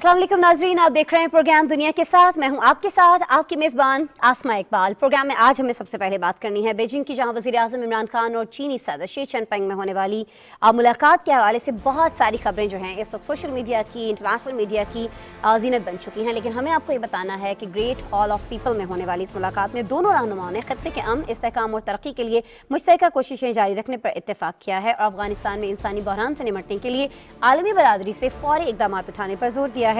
अस्सलाम वालेकुम नाजरीन, आप देख रहे हैं प्रोग्राम दुनिया के साथ। मैं हूं आपके साथ आपकी मेज़बान आसमा इकबाल। प्रोग्राम में आज हमें सबसे पहले बात करनी है बेजिंग की, जहां वज़ीर आज़म इमरान खान और चीनी सदर शी जिनपिंग में होने वाली मुलाकात के हवाले से बहुत सारी खबरें जो हैं इस वक्त सोशल मीडिया की, इंटरनेशनल मीडिया की जीनत बन चुकी हैं। लेकिन हमें आपको ये बताना है कि ग्रेट हॉल ऑफ पीपल में होने वाली इस मुलाकात में दोनों रहनुमाओं ने खत्ते के अमन, इस्तेहकाम और तरक्की के लिए मुश्तरका कोशिशें जारी रखने पर इत्तेफाक किया है और अफगानिस्तान में इंसानी बहरान से निपटने के लिए आलमी बरादरी से फौरी इकदाम उठाने पर जोर दिया है।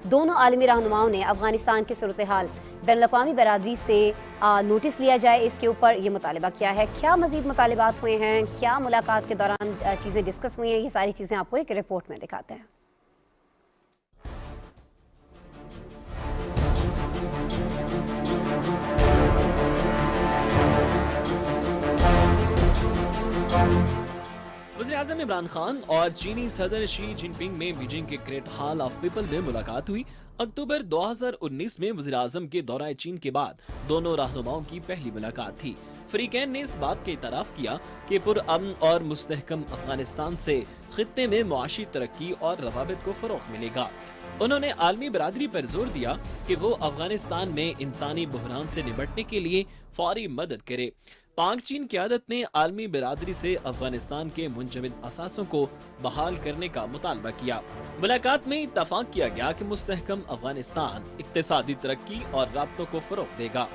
दोनों आलमी रहनुमाओं ने अफगानिस्तान की सूरत हाल बैनुल-अक़वामी बरादरी से नोटिस लिया जाए, इसके ऊपर ये मुतालबा किया है। क्या मज़ीद मुतालबात हुए हैं, क्या मुलाकात के दौरान चीज़ें डिस्कस हुई हैं, ये सारी चीज़ें आपको एक रिपोर्ट में दिखाते हैं। वज़ीर-ए-आज़म इमरान खान और चीनी सदर शी जिनपिंग में बीजिंग के ग्रेट हॉल ऑफ पीपल में मुलाकात हुई। अक्टूबर 2019 में वज़ीर-ए-आज़म के दौरा चीन के बाद दोनों रहनुमाओं की पहली मुलाकात थी। फरीकैन ने इस बात के इतराफ़ किया कि पुरअमन और मुस्तहकम अफगानिस्तान से खित्ते में मुआशी तरक्की और रवाबित को फ़रोग़ मिलेगा। उन्होंने आलमी बरादरी पर जोर दिया कि वो अफगानिस्तान में इंसानी बहरान से निपटने के लिए फौरी मदद करे। पाक चीन क़यादत ने आलमी बरादरी से अफगानिस्तान के मुंजमद असासों को बहाल करने का मुतालबा किया। मुलाकात में इत्तफाक किया गया कि मुस्तहकम अफगानिस्तान इक्तिसादी तरक्की और राब्तों को फरोग़ देगा।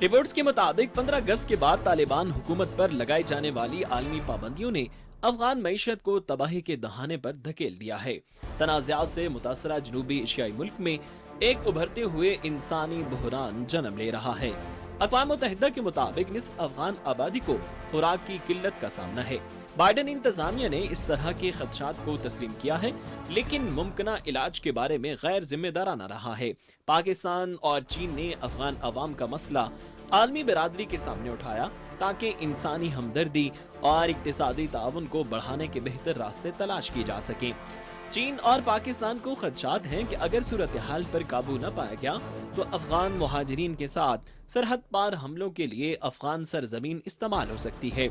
रिपोर्ट्स के मुताबिक 15 अगस्त के बाद तालिबान हुकूमत पर लगाई जाने वाली आलमी पाबंदियों ने अफगान मईशत को तबाही के दहाने पर धकेल दिया है। तनाज़ात से मुतासरा जनूबी एशियाई मुल्क में एक उभरते हुए इंसानी बहरान जन्म ले रहा है। अक़वाम मुत्तहिदा के मुताबिक निस्फ अफगान आबादी को खुराक की किल्लत का सामना है। बाइडन इंतजामिया ने इस तरह के खदशात को तस्लीम किया है, लेकिन मुमकिना इलाज के बारे में गैर जिम्मेदाराना रहा है। पाकिस्तान और चीन ने अफगान अवाम का मसला आलमी बरादरी के सामने उठाया ताकि इंसानी हमदर्दी और इक्तिसादी ताउन को बढ़ाने के बेहतर रास्ते तलाश किए जा सकें। चीन और पाकिस्तान को खदशात हैं कि अगर सूरत हाल पर काबू न पाया गया तो अफगान मुहाजिरीन के साथ सरहद पार हमलों के लिए अफगान सरजमीन इस्तेमाल हो सकती है।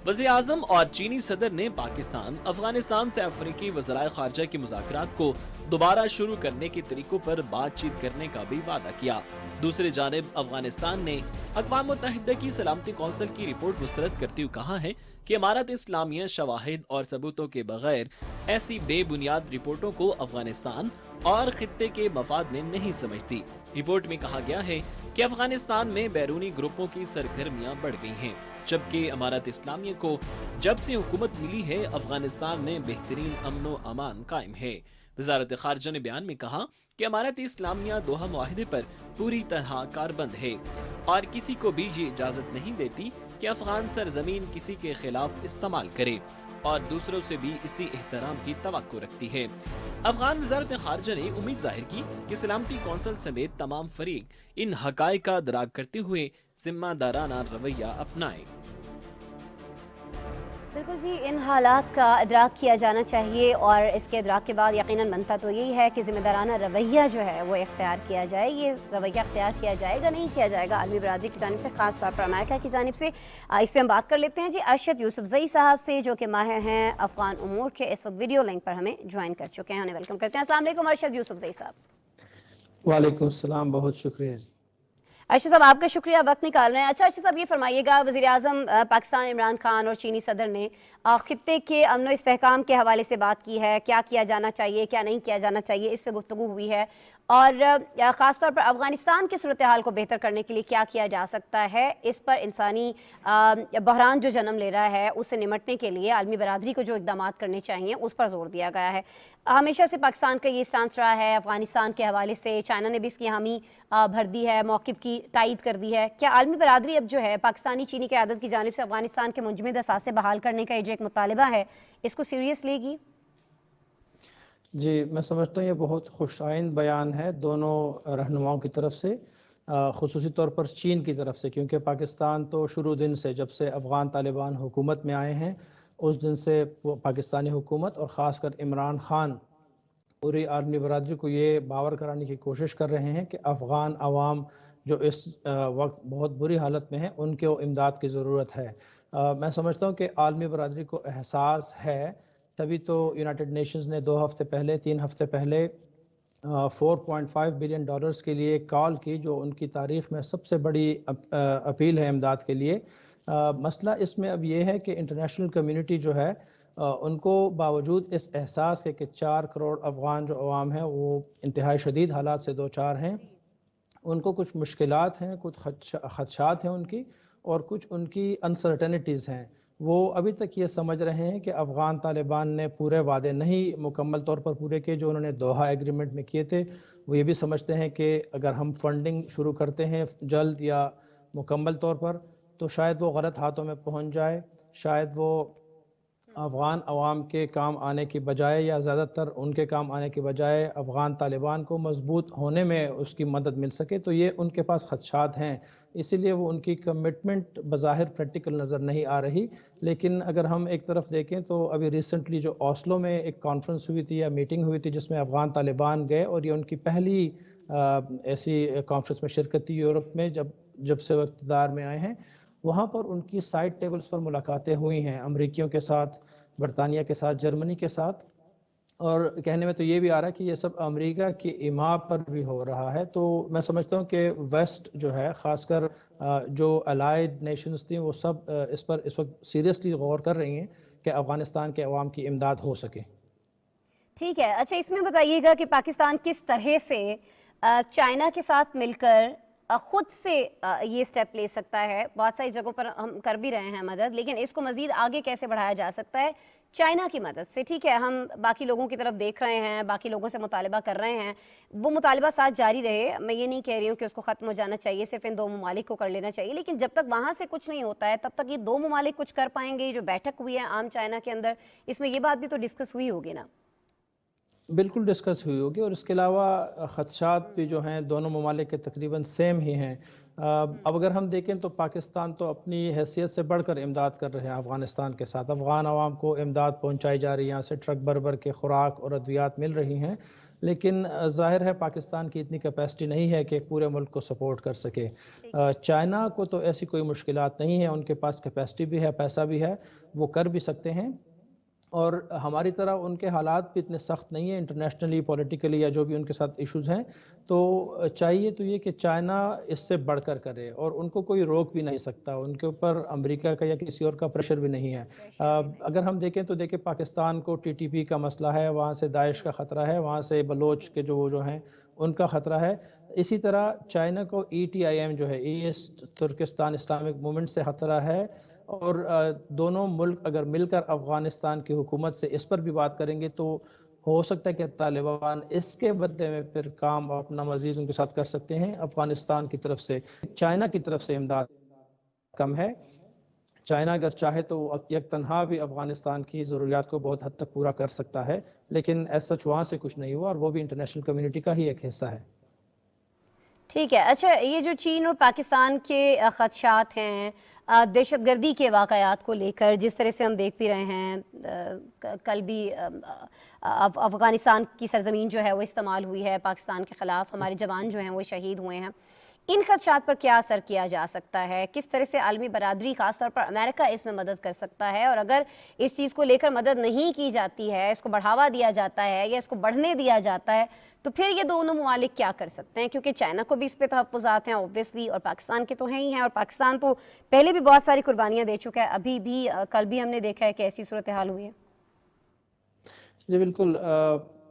वज़ीर आज़म और चीनी सदर ने पाकिस्तान, अफगानिस्तान से अफ्रीकी वज़राए ख़ारजा के मुज़ाकरात को दोबारा शुरू करने के तरीकों पर बातचीत करने का भी वादा किया। दूसरी जानिब अफगानिस्तान ने अक़वाम मुत्तहिदा की सलामती कौंसिल की रिपोर्ट मुस्तरद करते हुए कहा है कि इमारत इस्लामिया शवाहिद और सबूतों के बगैर ऐसी बेबुनियाद रिपोर्टों को अफगानिस्तान और खित्ते के मफाद में नहीं समझती। रिपोर्ट में कहा गया है कि अफगानिस्तान में बैरूनी ग्रुपों की सरगर्मियां बढ़ गई हैं, जबकि इमारत इस्लामिया को जब से हुकूमत मिली है अफगानिस्तान में बेहतरीन अमन व अमान कायम है। वज़ारत ख़ारजा ने बयान में कहा कि इमारत इस्लामिया दोहा मुआहिदे पर पूरी तरह कारबंद है और किसी को भी ये इजाज़त नहीं देती कि अफगान सरजमीन किसी के खिलाफ इस्तेमाल करे और दूसरों से भी इसी एहतराम की तवक्को रखती है। अफगान वज़ारत ख़ारजा ने उम्मीद जाहिर की कि सलामती कौंसिल समेत तमाम फरीक इन हक़ाइक़ का इदराक करते हुए ज़िम्मेदाराना रवैया अपनाएं। बिल्कुल जी, इन हालात का इदराक किया जाना चाहिए और इसके इदराक के बाद यकीनन बनता तो यही है कि ज़िम्मेदाराना रवैया जो है वो इख्तियार किया जाए। ये रवैया इख्तियार किया जाएगा नहीं किया जाएगा आलमी बरादरी की जानिब से, ख़ास तौर पर अमेरिका की जानिब से। इस पर हम बात कर लेते हैं जी अरशद यूसुफज़ई साहब से, जो कि माहिर हैं अफ़गान उमूर के, इस वक्त वीडियो लिंक पर हमें ज्वाइन कर चुके हैं। उन्हें वेलकम करते हैं। अस्सलाम वालेकुम अरशद यूसुफज़ई साहब। वालेकुम सलाम, बहुत शुक्रिया। अर्शद साहब आपका शुक्रिया, वक्त निकाल रहे हैं। अच्छा अर्शद साहब ये फरमाइएगा, वज़ीर आज़म पाकिस्तान इमरान खान और चीनी सदर ने खित्ते के अमन व इस्तेहकाम के हवाले से बात की है, क्या किया जाना चाहिए क्या नहीं किया जाना चाहिए, इस पर गुफ्तगू हुई है और ख़ास तौर पर अफ़गानिस्तान की सूरत हाल को बेहतर करने के लिए क्या किया जा सकता है, इस पर इंसानी बहरान जो जन्म ले रहा है उससे निमटने के लिए आलमी बरादरी को जो इक़दाम करने चाहिए उस पर जोर दिया गया है। हमेशा से पाकिस्तान का ये स्टांस रहा है अफ़गानिस्तान के हवाले से, चाइना ने भी इसकी हामी भर दी है, मौक़िफ़ की तायीद कर दी है। क्या आलमी बरादरी अब जो है पाकिस्तानी चीनी क़यादत की जानिब से अफ़गानिस्तान के मुंजमद असासे बहाल करने का एक मुतालबा है, इसको सीरियस लेगी? जी, मैं समझता हूँ ये बहुत खुशाइंद बयान है दोनों रहनुमाओं की तरफ से, ख़ुसूसी तौर पर चीन की तरफ से, क्योंकि पाकिस्तान तो शुरू दिन से, जब से अफ़गान तालिबान हुकूमत में आए हैं उस दिन से पाकिस्तानी हुकूमत और ख़ासकर इमरान खान पूरी आलमी बरादरी को ये बावर कराने की कोशिश कर रहे हैं कि अफ़गान अवाम जो इस वक्त बहुत बुरी हालत में है उनको इमदाद की ज़रूरत है। मैं समझता हूँ कि आलमी बरादरी को एहसास है, तभी तो यूनाइटेड नेशंस ने 2 हफ्ते पहले 3 हफ्ते पहले $4.5 بلین کے لیے کال کی، جو ان کی تاریخ میں سب سے بڑی اپیل ہے امداد کے لیے۔ مسئلہ اس میں اب یہ ہے کہ انٹرنیشنل کمیونٹی جو ہے ان کو باوجود اس احساس کے کہ 4 کروڑ افغان جو عوام ہیں وہ انتہائی شدید حالات سے دوچار ہیں، ان کو کچھ مشکلات ہیں، کچھ خدشات ہیں ان کی، اور کچھ ان کی انسرٹنٹیز ہیں۔ وہ ابھی تک یہ سمجھ رہے ہیں کہ افغان طالبان نے پورے وعدے نہیں مکمل طور پر پورے کیے جو انہوں نے دوحہ ایگریمنٹ میں کیے تھے۔ وہ یہ بھی سمجھتے ہیں کہ اگر ہم فنڈنگ شروع کرتے ہیں جلد یا مکمل طور پر تو شاید وہ غلط ہاتھوں میں پہنچ جائے، شاید وہ افغان عوام کے کام آنے کی بجائے یا زیادہ تر ان کے کام آنے کی بجائے افغان طالبان کو مضبوط ہونے میں اس کی مدد مل سکے، تو یہ ان کے پاس خدشات ہیں۔ اسی لیے وہ ان کی کمٹمنٹ بظاہر پریکٹیکل نظر نہیں آ رہی۔ لیکن اگر ہم ایک طرف دیکھیں تو ابھی ریسنٹلی جو اوسلو میں ایک کانفرنس ہوئی تھی یا میٹنگ ہوئی تھی جس میں افغان طالبان گئے، اور یہ ان کی پہلی ایسی کانفرنس میں شرکت تھی یورپ میں جب سے وہ اقتدار میں آئے ہیں، وہاں پر ان کی سائڈ ٹیبلز پر ملاقاتیں ہوئی ہیں امریکیوں کے ساتھ، برطانیہ کے ساتھ، جرمنی کے ساتھ، اور کہنے میں تو یہ بھی آ رہا ہے کہ یہ سب امریکہ کی ایما پر بھی ہو رہا ہے۔ تو میں سمجھتا ہوں کہ ویسٹ جو ہے، خاص کر جو الائیڈ نیشنز تھیں، وہ سب اس پر اس وقت سیریسلی غور کر رہی ہیں کہ افغانستان کے عوام کی امداد ہو سکے۔ ٹھیک ہے، اچھا اس میں بتائیے گا کہ پاکستان کس طرح سے چائنا کے ساتھ مل کر خود سے یہ سٹیپ لے سکتا ہے؟ بہت ساری جگہوں پر ہم کر بھی رہے ہیں مدد، لیکن اس کو مزید آگے کیسے بڑھایا جا سکتا ہے چائنا کی مدد سے؟ ٹھیک ہے، ہم باقی لوگوں کی طرف دیکھ رہے ہیں، باقی لوگوں سے مطالبہ کر رہے ہیں، وہ مطالبہ ساتھ جاری رہے، میں یہ نہیں کہہ رہی ہوں کہ اس کو ختم ہو جانا چاہیے، صرف ان 2 ممالک کو کر لینا چاہیے، لیکن جب تک وہاں سے کچھ نہیں ہوتا ہے تب تک یہ 2 ممالک کچھ کر پائیں گے؟ جو بیٹھک ہوئی ہے عام چائنا کے اندر، اس میں یہ بات بھی تو ڈسکس ہوئی ہوگی نا؟ بالکل ڈسکس ہوئی ہوگی، اور اس کے علاوہ خدشات بھی جو ہیں دونوں ممالک کے تقریباً سیم ہی ہیں۔ اب اگر ہم دیکھیں تو پاکستان تو اپنی حیثیت سے بڑھ کر امداد کر رہے ہیں افغانستان کے ساتھ، افغان عوام کو امداد پہنچائی جا رہی ہے، یہاں سے ٹرک بھر کے خوراک اور ادویات مل رہی ہیں، لیکن ظاہر ہے پاکستان کی اتنی کیپیسٹی نہیں ہے کہ پورے ملک کو سپورٹ کر سکے۔ چائنا کو تو ایسی کوئی مشکلات نہیں ہیں، ان کے پاس کیپیسٹی بھی ہے، پیسہ بھی ہے، وہ کر بھی سکتے ہیں، اور ہماری طرح ان کے حالات بھی اتنے سخت نہیں ہیں انٹرنیشنلی، پولیٹیکلی، یا جو بھی ان کے ساتھ ایشوز ہیں۔ تو چاہیے تو یہ کہ چائنا اس سے بڑھ کر کرے، اور ان کو کوئی روک بھی نہیں سکتا، ان کے اوپر امریکہ کا یا کسی اور کا پریشر بھی نہیں ہے۔ اگر ہم دیکھیں تو دیکھیں پاکستان کو TTP کا مسئلہ ہے، وہاں سے داعش کا خطرہ ہے، وہاں سے بلوچ کے جو ہیں ان کا خطرہ ہے۔ اسی طرح چائنا کو ETIM جو ہے، ایسٹ ترکستان اسلامک موومنٹ سے خطرہ ہے، اور دونوں ملک اگر مل کر افغانستان کی حکومت سے اس پر بھی بات کریں گے تو ہو سکتا ہے کہ طالبان اس کے بدلے میں پھر کام اپنا مزید ان کے ساتھ کر سکتے ہیں۔ افغانستان کی طرف سے، چائنا کی طرف سے امداد کم ہے۔ چائنا اگر چاہے تو یک تنہا بھی افغانستان کی ضروریات کو بہت حد تک پورا کر سکتا ہے، لیکن ایز سچ وہاں سے کچھ نہیں ہوا، اور وہ بھی انٹرنیشنل کمیونٹی کا ہی ایک حصہ ہے۔ ٹھیک ہے، اچھا یہ جو چین اور پاکستان کے خدشات ہیں دہشت گردی کے واقعات کو لے کر، جس طرح سے ہم دیکھ بھی رہے ہیں، کل بھی افغانستان کی سرزمین جو ہے وہ استعمال ہوئی ہے پاکستان کے خلاف، ہمارے جوان جو ہیں وہ شہید ہوئے ہیں، ان خدشات پر کیا اثر کیا جا سکتا ہے؟ کس طرح سے عالمی برادری، خاص طور پر امریکہ، اس میں مدد کر سکتا ہے؟ اور اگر اس چیز کو لے کر مدد نہیں کی جاتی ہے، اس کو بڑھاوا دیا جاتا ہے یا اس کو بڑھنے دیا جاتا ہے، تو پھر یہ دونوں ممالک کیا کر سکتے ہیں؟ کیونکہ چائنا کو بھی اس پہ تحفظات ہیں اوبویسلی، اور پاکستان کے تو ہیں ہی ہیں، اور پاکستان تو پہلے بھی بہت ساری قربانیاں دے چکا ہے، ابھی بھی کل بھی ہم نے دیکھا ہے کہ ایسی صورتحال ہوئی ہے۔ جی بالکل،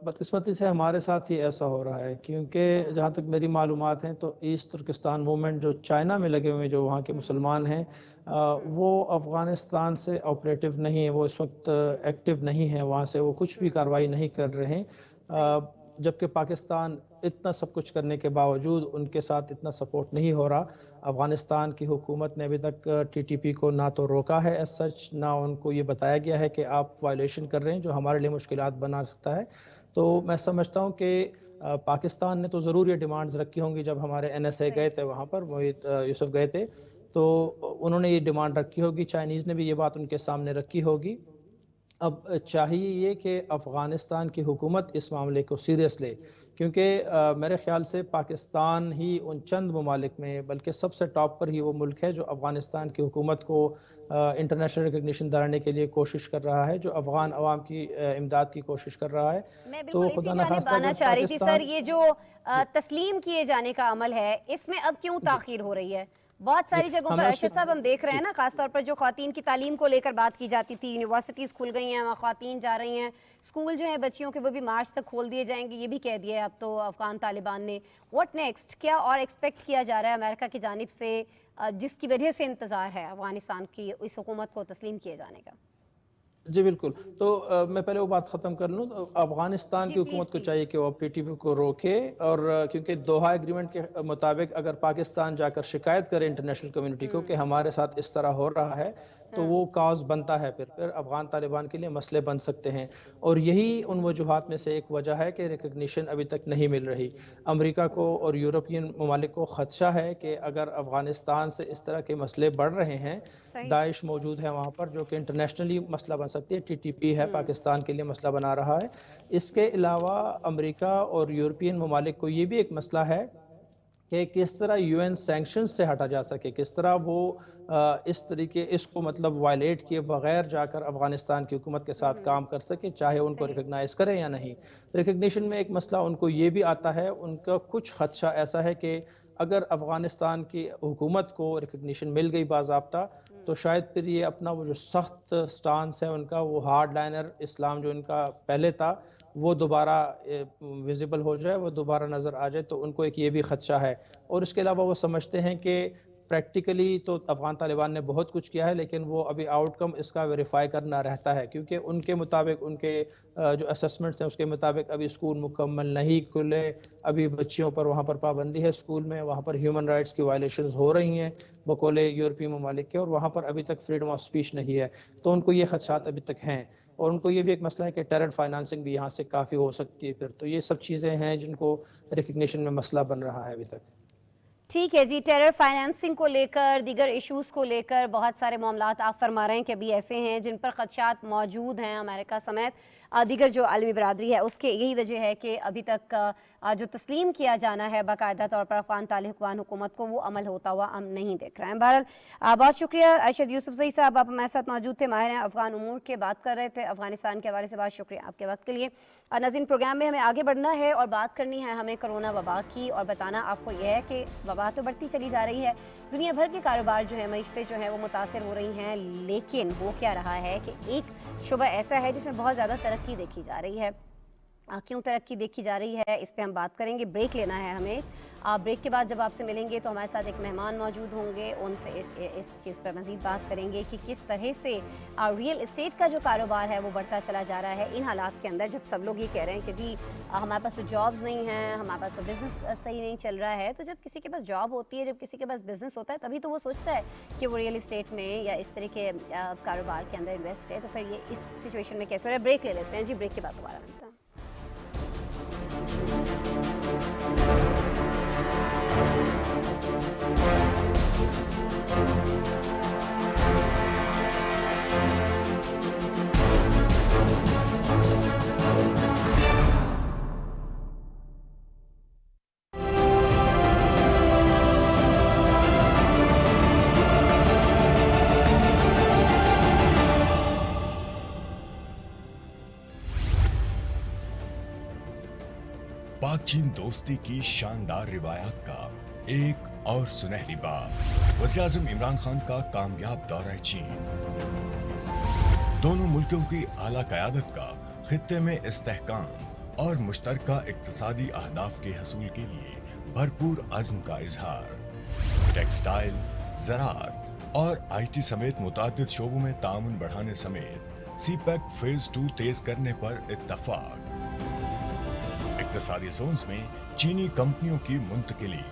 بدقسمتی سے ہمارے ساتھ ہی ایسا ہو رہا ہے، کیونکہ جہاں تک میری معلومات ہیں تو ایسٹ ترکستان موومنٹ جو چائنا میں لگے ہوئے جو وہاں کے مسلمان ہیں، وہ افغانستان سے آپریٹو نہیں ہیں، وہ اس وقت ایکٹیو نہیں ہیں، وہاں سے وہ کچھ بھی کارروائی نہیں کر رہے ہیں، جبکہ پاکستان اتنا سب کچھ کرنے کے باوجود ان کے ساتھ اتنا سپورٹ نہیں ہو رہا۔ افغانستان کی حکومت نے ابھی تک TTP کو نہ تو روکا ہے ایز سچ، نہ ان کو یہ بتایا گیا ہے کہ آپ وائلیشن کر رہے ہیں جو ہمارے لیے مشکلات بنا سکتا ہے۔ تو میں سمجھتا ہوں کہ پاکستان نے تو ضرور یہ ڈیمانڈز رکھی ہوں گی، جب ہمارے NSA گئے تھے وہاں پر، محیط یوسف گئے تھے، تو انہوں نے یہ ڈیمانڈ رکھی ہوگی، چائنیز نے بھی یہ بات ان کے سامنے رکھی ہوگی، اب چاہیے یہ کہ افغانستان کی حکومت اس معاملے کو سیریس لے، کیونکہ میرے خیال سے پاکستان ہی ان چند ممالک میں، بلکہ سب سے ٹاپ پر ہی وہ ملک ہے جو افغانستان کی حکومت کو انٹرنیشنل ریکگنیشن دلانے کے لیے کوشش کر رہا ہے، جو افغان عوام کی امداد کی کوشش کر رہا ہے. میں تو بالکل اسی خدا جانب نخواستہ آنا اگر چاہ رہی تھی سر، پاکستان یہ جو تسلیم کیے جانے کا عمل ہے اس میں اب کیوں تاخیر ہو رہی ہے؟ بہت ساری جگہوں پر ارشد صاحب ہم دیکھ رہے ہیں نا، خاص طور پر جو خواتین کی تعلیم کو لے کر بات کی جاتی تھی، یونیورسٹیز کھل گئی ہیں، وہاں خواتین جا رہی ہیں، اسکول جو ہیں بچیوں کے وہ بھی مارچ تک کھول دیے جائیں گے، یہ بھی کہہ دیا ہے اب تو افغان طالبان نے. What next? کیا اور ایکسپیکٹ کیا جا رہا ہے امریکہ کی جانب سے، جس کی وجہ سے انتظار ہے افغانستان کی اس حکومت کو تسلیم کیے جانے کا؟ جی بالکل. تو میں پہلے وہ بات ختم کر لوں. افغانستان جی کی پلیز حکومت کو پلیز. چاہیے کہ وہ پی ٹی پی کو روکے، اور کیونکہ دوحہ ایگریمنٹ کے مطابق اگر پاکستان جا کر شکایت کرے انٹرنیشنل کمیونٹی کو کہ ہمارے ساتھ اس طرح ہو رہا ہے، تو وہ کاز بنتا ہے، پھر افغان طالبان کے لیے مسئلے بن سکتے ہیں. اور یہی ان وجوہات میں سے ایک وجہ ہے کہ ریکگنیشن ابھی تک نہیں مل رہی. امریکہ کو اور یورپین ممالک کو خدشہ ہے کہ اگر افغانستان سے اس طرح کے مسئلے بڑھ رہے ہیں، صحیح. داعش موجود ہے وہاں پر جو کہ انٹرنیشنلی مسئلہ بن سکتی ہے، ٹی ٹی پی ہے پاکستان کے لیے مسئلہ بنا رہا ہے. اس کے علاوہ امریکہ اور یورپین ممالک کو یہ بھی ایک مسئلہ ہے کہ کس طرح یو این سینکشنز سے ہٹا جا سکے، کس طرح وہ اس کو مطلب وائلیٹ کیے بغیر جا کر افغانستان کی حکومت کے ساتھ کام کر سکے، چاہے ان کو ریکگنائز کریں یا نہیں. ریکگنیشن میں ایک مسئلہ ان کو یہ بھی آتا ہے، ان کا کچھ خدشہ ایسا ہے کہ اگر افغانستان کی حکومت کو ریکگنیشن مل گئی باضابطہ، تو شاید پھر یہ اپنا وہ جو سخت سٹانس ہے ان کا، وہ ہارڈ لائنر اسلام جو ان کا پہلے تھا، وہ دوبارہ ویزیبل ہو جائے، وہ دوبارہ نظر آ جائے. تو ان کو ایک یہ بھی خدشہ ہے. اور اس کے علاوہ وہ سمجھتے ہیں کہ پریکٹیکلی تو افغان طالبان نے بہت کچھ کیا ہے، لیکن وہ ابھی آؤٹ کم اس کا ویریفائی کرنا رہتا ہے، کیونکہ ان کے مطابق، ان کے جو اسسمنٹس ہیں اس کے مطابق ابھی اسکول مکمل نہیں کھلے، ابھی بچیوں پر وہاں پر پابندی ہے اسکول میں، وہاں پر ہیومن رائٹس کی وائلیشنز ہو رہی ہیں بقول یورپی ممالک کے، اور وہاں پر ابھی تک فریڈم آف اسپیچ نہیں ہے. تو ان کو یہ خدشات ابھی تک ہیں. اور ان کو یہ بھی ایک مسئلہ ہے کہ ٹیرر فائنانسنگ بھی یہاں سے کافی ہو سکتی ہے پھر. تو یہ سب چیزیں ہیں جن کو ریکگنیشن میں مسئلہ بن رہا ہے ابھی تک. ٹھیک ہے جی، ٹیرر فائنانسنگ کو لے کر، دیگر ایشوز کو لے کر بہت سارے معاملات آپ فرما رہے ہیں کہ ابھی ایسے ہیں جن پر خدشات موجود ہیں. امریکہ سمیت دیگر جو عالمی برادری ہے اس کے یہی وجہ ہے کہ ابھی تک جو تسلیم کیا جانا ہے باقاعدہ طور پر افغان طالبان حکومت کو، وہ عمل ہوتا ہوا ہم نہیں دیکھ رہے ہیں. بہرحال بہت شکریہ ارشد یوسفزئی صاحب، آپ ہمارے ساتھ موجود تھے، ماہر ہیں افغان امور کے، بات کر رہے تھے افغانستان کے حوالے سے. بہت شکریہ آپ کے وقت کے لیے. ناظرین، پروگرام میں ہمیں آگے بڑھنا ہے اور بات کرنی ہے ہمیں کرونا وبا کی، اور بتانا آپ کو یہ ہے کہ وبا تو بڑھتی چلی جا رہی ہے، دنیا بھر کے کاروبار جو ہیں، معیشتیں جو ہیں وہ متاثر ہو رہی ہیں، لیکن وہ کیا رہا ہے کہ ایک شعبہ ایسا ہے جس میں بہت زیادہ ترقی دیکھی جا رہی ہے. کیوں ترقی دیکھی جا رہی ہے اس پہ ہم بات کریں گے. بریک لینا ہے ہمیں. بریک کے بعد جب آپ سے ملیں گے تو ہمارے ساتھ ایک مہمان موجود ہوں گے، ان سے اس چیز پر مزید بات کریں گے کہ کس طرح سے ریئل اسٹیٹ کا جو کاروبار ہے وہ بڑھتا چلا جا رہا ہے ان حالات کے اندر، جب سب لوگ یہ کہہ رہے ہیں کہ جی ہمارے پاس تو جابز نہیں ہیں، ہمارے پاس تو بزنس صحیح نہیں چل رہا ہے. تو جب کسی کے پاس جاب ہوتی ہے، جب کسی کے پاس بزنس ہوتا ہے، تبھی تو وہ سوچتا ہے کہ وہ ریئل اسٹیٹ میں یا اس طرح کے کاروبار کے اندر انویسٹ کرے. تو پھر یہ اس سچویشن میں کیسے ہو رہا ہے؟ بریک لے لیتے ہیں جی، بریک کے بعد دوبارہ ملتے ہیں. پاک چین دوستی کی شاندار روایات کا ایک اور سنہری باب، وزیر اعظم عمران خان کا کامیاب دورہ چین. دونوں ملکوں کی اعلیٰ قیادت کا خطے میں استحکام اور مشترکہ اقتصادی اہداف کے حصول کے لیے بھرپور عزم کا اظہار. ٹیکسٹائل، زراعت اور آئی ٹی سمیت متعدد شعبوں میں تعاون بڑھانے سمیت سی پیک فیز 2 تیز کرنے پر اتفاق. اقتصادی زونز میں چینی کمپنیوں کی منتقلی.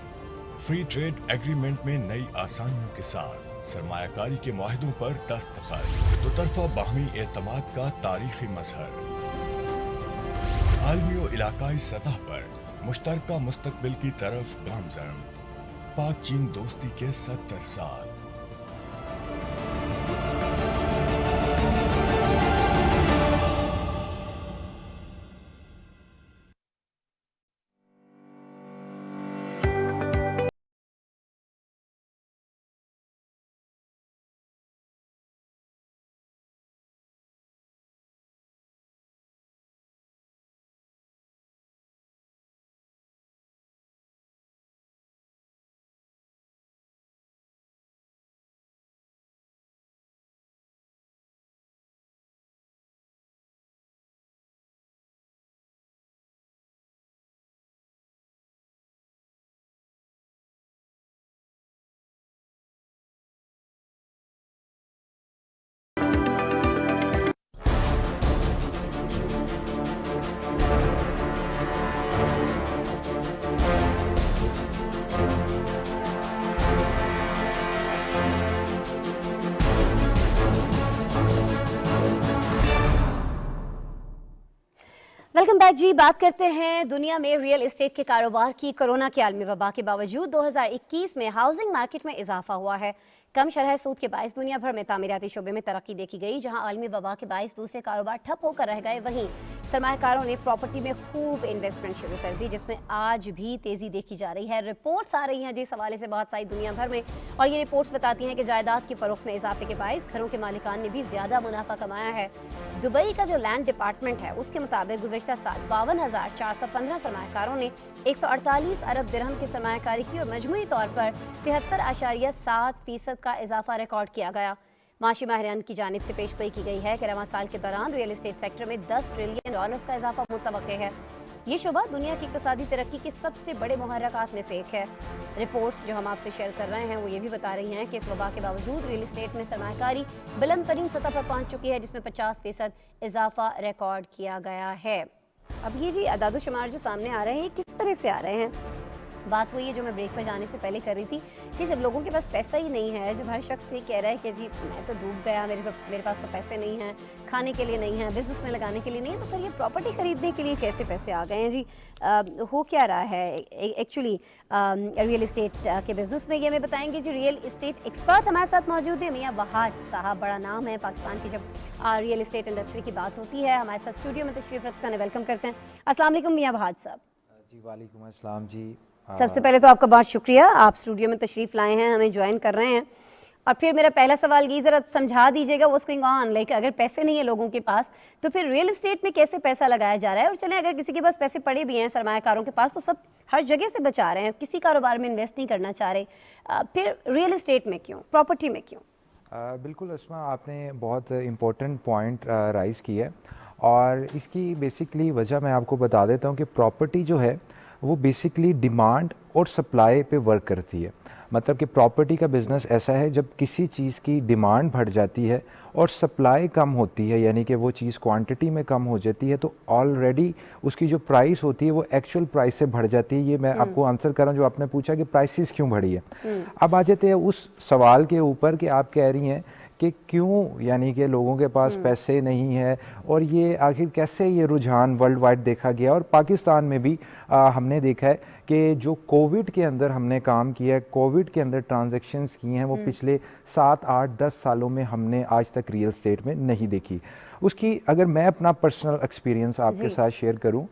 فری ٹریڈ ایگریمنٹ میں نئی آسانیوں کے ساتھ سرمایہ کاری کے معاہدوں پر دستخط. دو طرفہ باہمی اعتماد کا تاریخی مظہر. عالمی و علاقائی سطح پر مشترکہ مستقبل کی طرف گامزن. پاک چین دوستی کے 70 سال. वेलकम बैक जी। बात करते हैं दुनिया में रियल एस्टेट के कारोबार की। कोरोना के आलमी वबा के बावजूद 2021 में हाउसिंग मार्केट में इजाफा हुआ है। कम शरह सूद के बायस दुनिया भर में तामीराती शोबे में तरक्की देखी गई। जहां आलमी वबा के बायस दूसरे कारोबार ठप होकर रह गए, वहीं सरमायाकारों ने प्रॉपर्टी में खूब इन्वेस्टमेंट शुरू कर दी, जिसमें आज भी तेजी देखी जा रही है। रिपोर्ट्स आ रही हैं जिस हवाले से बहुत सारी दुनिया भर में, और ये रिपोर्ट्स बताती हैं कि जायदाद की फरोख्त में इजाफे के बायस घरों के मालिकान ने भी ज्यादा मुनाफा कमाया है। दुबई का जो लैंड डिपार्टमेंट है उसके मुताबिक गुज़श्ता साल 52,415 सरमायाकारों ने 148 अरब दिरहम की सरमायाकारी की और मजमूई तौर पर 73.7% का इजाफा रिकॉर्ड किया गया। माशी माहिरान की जानिब से पेशगोई की गई है कि रवां साल के दौरान रियल एस्टेट सेक्टर में $10 ट्रिलियन का इजाफा मुतवक्के है। ये शोबा दुनिया की इक़्तिसादी तरक्की के सबसे बड़े मुहर्रकात में से एक है। रिपोर्ट्स जो हम आपसे शेयर कर रहे हैं वो ये भी बता रही हैं कि इस वबा के बावजूद रियल एस्टेट में सरमायाकारी बुलंद तरीन सतह पर पहुंच चुकी है, जिसमें 50% इजाफा रिकॉर्ड किया गया है। अब ये जी अदाद शुमार जो सामने आ रहे हैं, ये किस तरह से आ रहे हैं? बात वही है जो मैं ब्रेक पर जाने से पहले कर रही थी कि जब लोगों के पास पैसा ही नहीं है, जब हर शख्स ये कह रहा है कि जी मैं तो डूब गया, मेरे पास तो पैसे नहीं हैं, खाने के लिए नहीं है, बिजनेस में लगाने के लिए नहीं है, तो फिर ये प्रॉपर्टी खरीदने के लिए कैसे पैसे आ गए हैं जी? हो क्या रहा है एक्चुअली रियल एस्टेट के बिज़नेस में, ये हमें बताएंगे जी रियल एस्टेट एक्सपर्ट हमारे साथ मौजूद है। मियाँ वहाद साहब, बड़ा नाम है पाकिस्तान की जब रियल एस्टेट इंडस्ट्री की बात होती है। हमारे साथ स्टूडियो में तशरीफ़ रखते हैं, वेलकम करते हैं। अस्सलाम वालेकुम मियाँ वहाद साहब। जी वालेकुम अस्सलाम जी। सबसे पहले तो आपका बहुत शुक्रिया, आप स्टूडियो में तशरीफ़ लाए हैं, हमें ज्वाइन कर रहे हैं। और फिर मेरा पहला सवाल ये, ज़रा समझा दीजिएगा व्हाट्स गोइंग ऑन, लाइक अगर पैसे नहीं है लोगों के पास तो फिर रियल एस्टेट में कैसे पैसा लगाया जा रहा है? और चलें अगर किसी के पास पैसे पड़े भी हैं सरमायाकारों के पास, तो सब हर जगह से बचा रहे हैं, किसी कारोबार में इन्वेस्ट नहीं करना चाह रहे, फिर रियल एस्टेट में क्यों, प्रॉपर्टी में क्यों? बिल्कुल अस्मा, आपने बहुत इम्पोर्टेंट पॉइंट राइज़ की है और इसकी बेसिकली वजह मैं आपको बता देता हूँ कि प्रॉपर्टी जो है वो बेसिकली डिमांड और सप्लाई पे वर्क करती है। मतलब कि प्रॉपर्टी का बिज़नेस ऐसा है जब किसी चीज़ की डिमांड बढ़ जाती है और सप्लाई कम होती है, यानी कि वो चीज़ क्वांटिटी में कम हो जाती है, तो ऑलरेडी उसकी जो प्राइस होती है वो एक्चुअल प्राइस से बढ़ जाती है। ये मैं आपको आंसर कर रहा हूँ जो आपने पूछा कि प्राइसेस क्यों बढ़ी है। अब आ जाते हैं उस सवाल के ऊपर कि आप कह रही हैं कि क्यों, यानी कि लोगों के पास पैसे नहीं है, और ये आखिर कैसे ये रुझान वर्ल्ड वाइड देखा गया और पाकिस्तान में भी हमने देखा है कि जो कोविड के अंदर हमने काम किया है, कोविड के अंदर ट्रांजैक्शंस की हैं, वो पिछले 7, 8, 10 सालों में हमने आज तक रियल एस्टेट में नहीं देखी। उसकी अगर मैं अपना पर्सनल एक्सपीरियंस आपके साथ शेयर करूं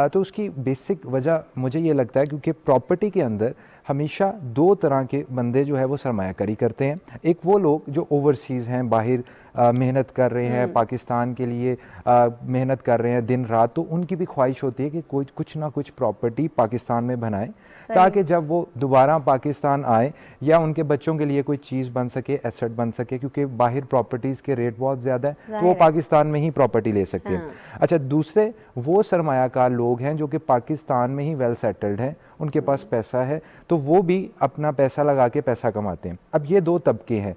तो उसकी बेसिक वजह मुझे ये लगता है क्योंकि प्रॉपर्टी के अंदर हमेशा 2 तरह के बंदे जो है वो सरमायाकारी करते हैं। एक वो लोग जो ओवरसीज़ हैं, बाहर मेहनत कर रहे हैं, पाकिस्तान के लिए मेहनत कर रहे हैं दिन रात, तो उनकी भी ख्वाहिश होती है कि कोई कुछ ना कुछ प्रॉपर्टी पाकिस्तान में बनाए ताकि जब वो दोबारा पाकिस्तान आए या उनके बच्चों के लिए कोई चीज़ बन सके, एसेट बन सके, क्योंकि बाहर प्रॉपर्टीज़ के रेट बहुत ज़्यादा है तो वो पाकिस्तान में ही प्रॉपर्टी ले सकते हैं। अच्छा, दूसरे वो सरमायाकार लोग हैं जो कि पाकिस्तान में ही वेल सेटल्ड हैं, उनके पास पैसा है, तो वो भी अपना पैसा लगा के पैसा कमाते हैं। अब ये 2 तबके हैं।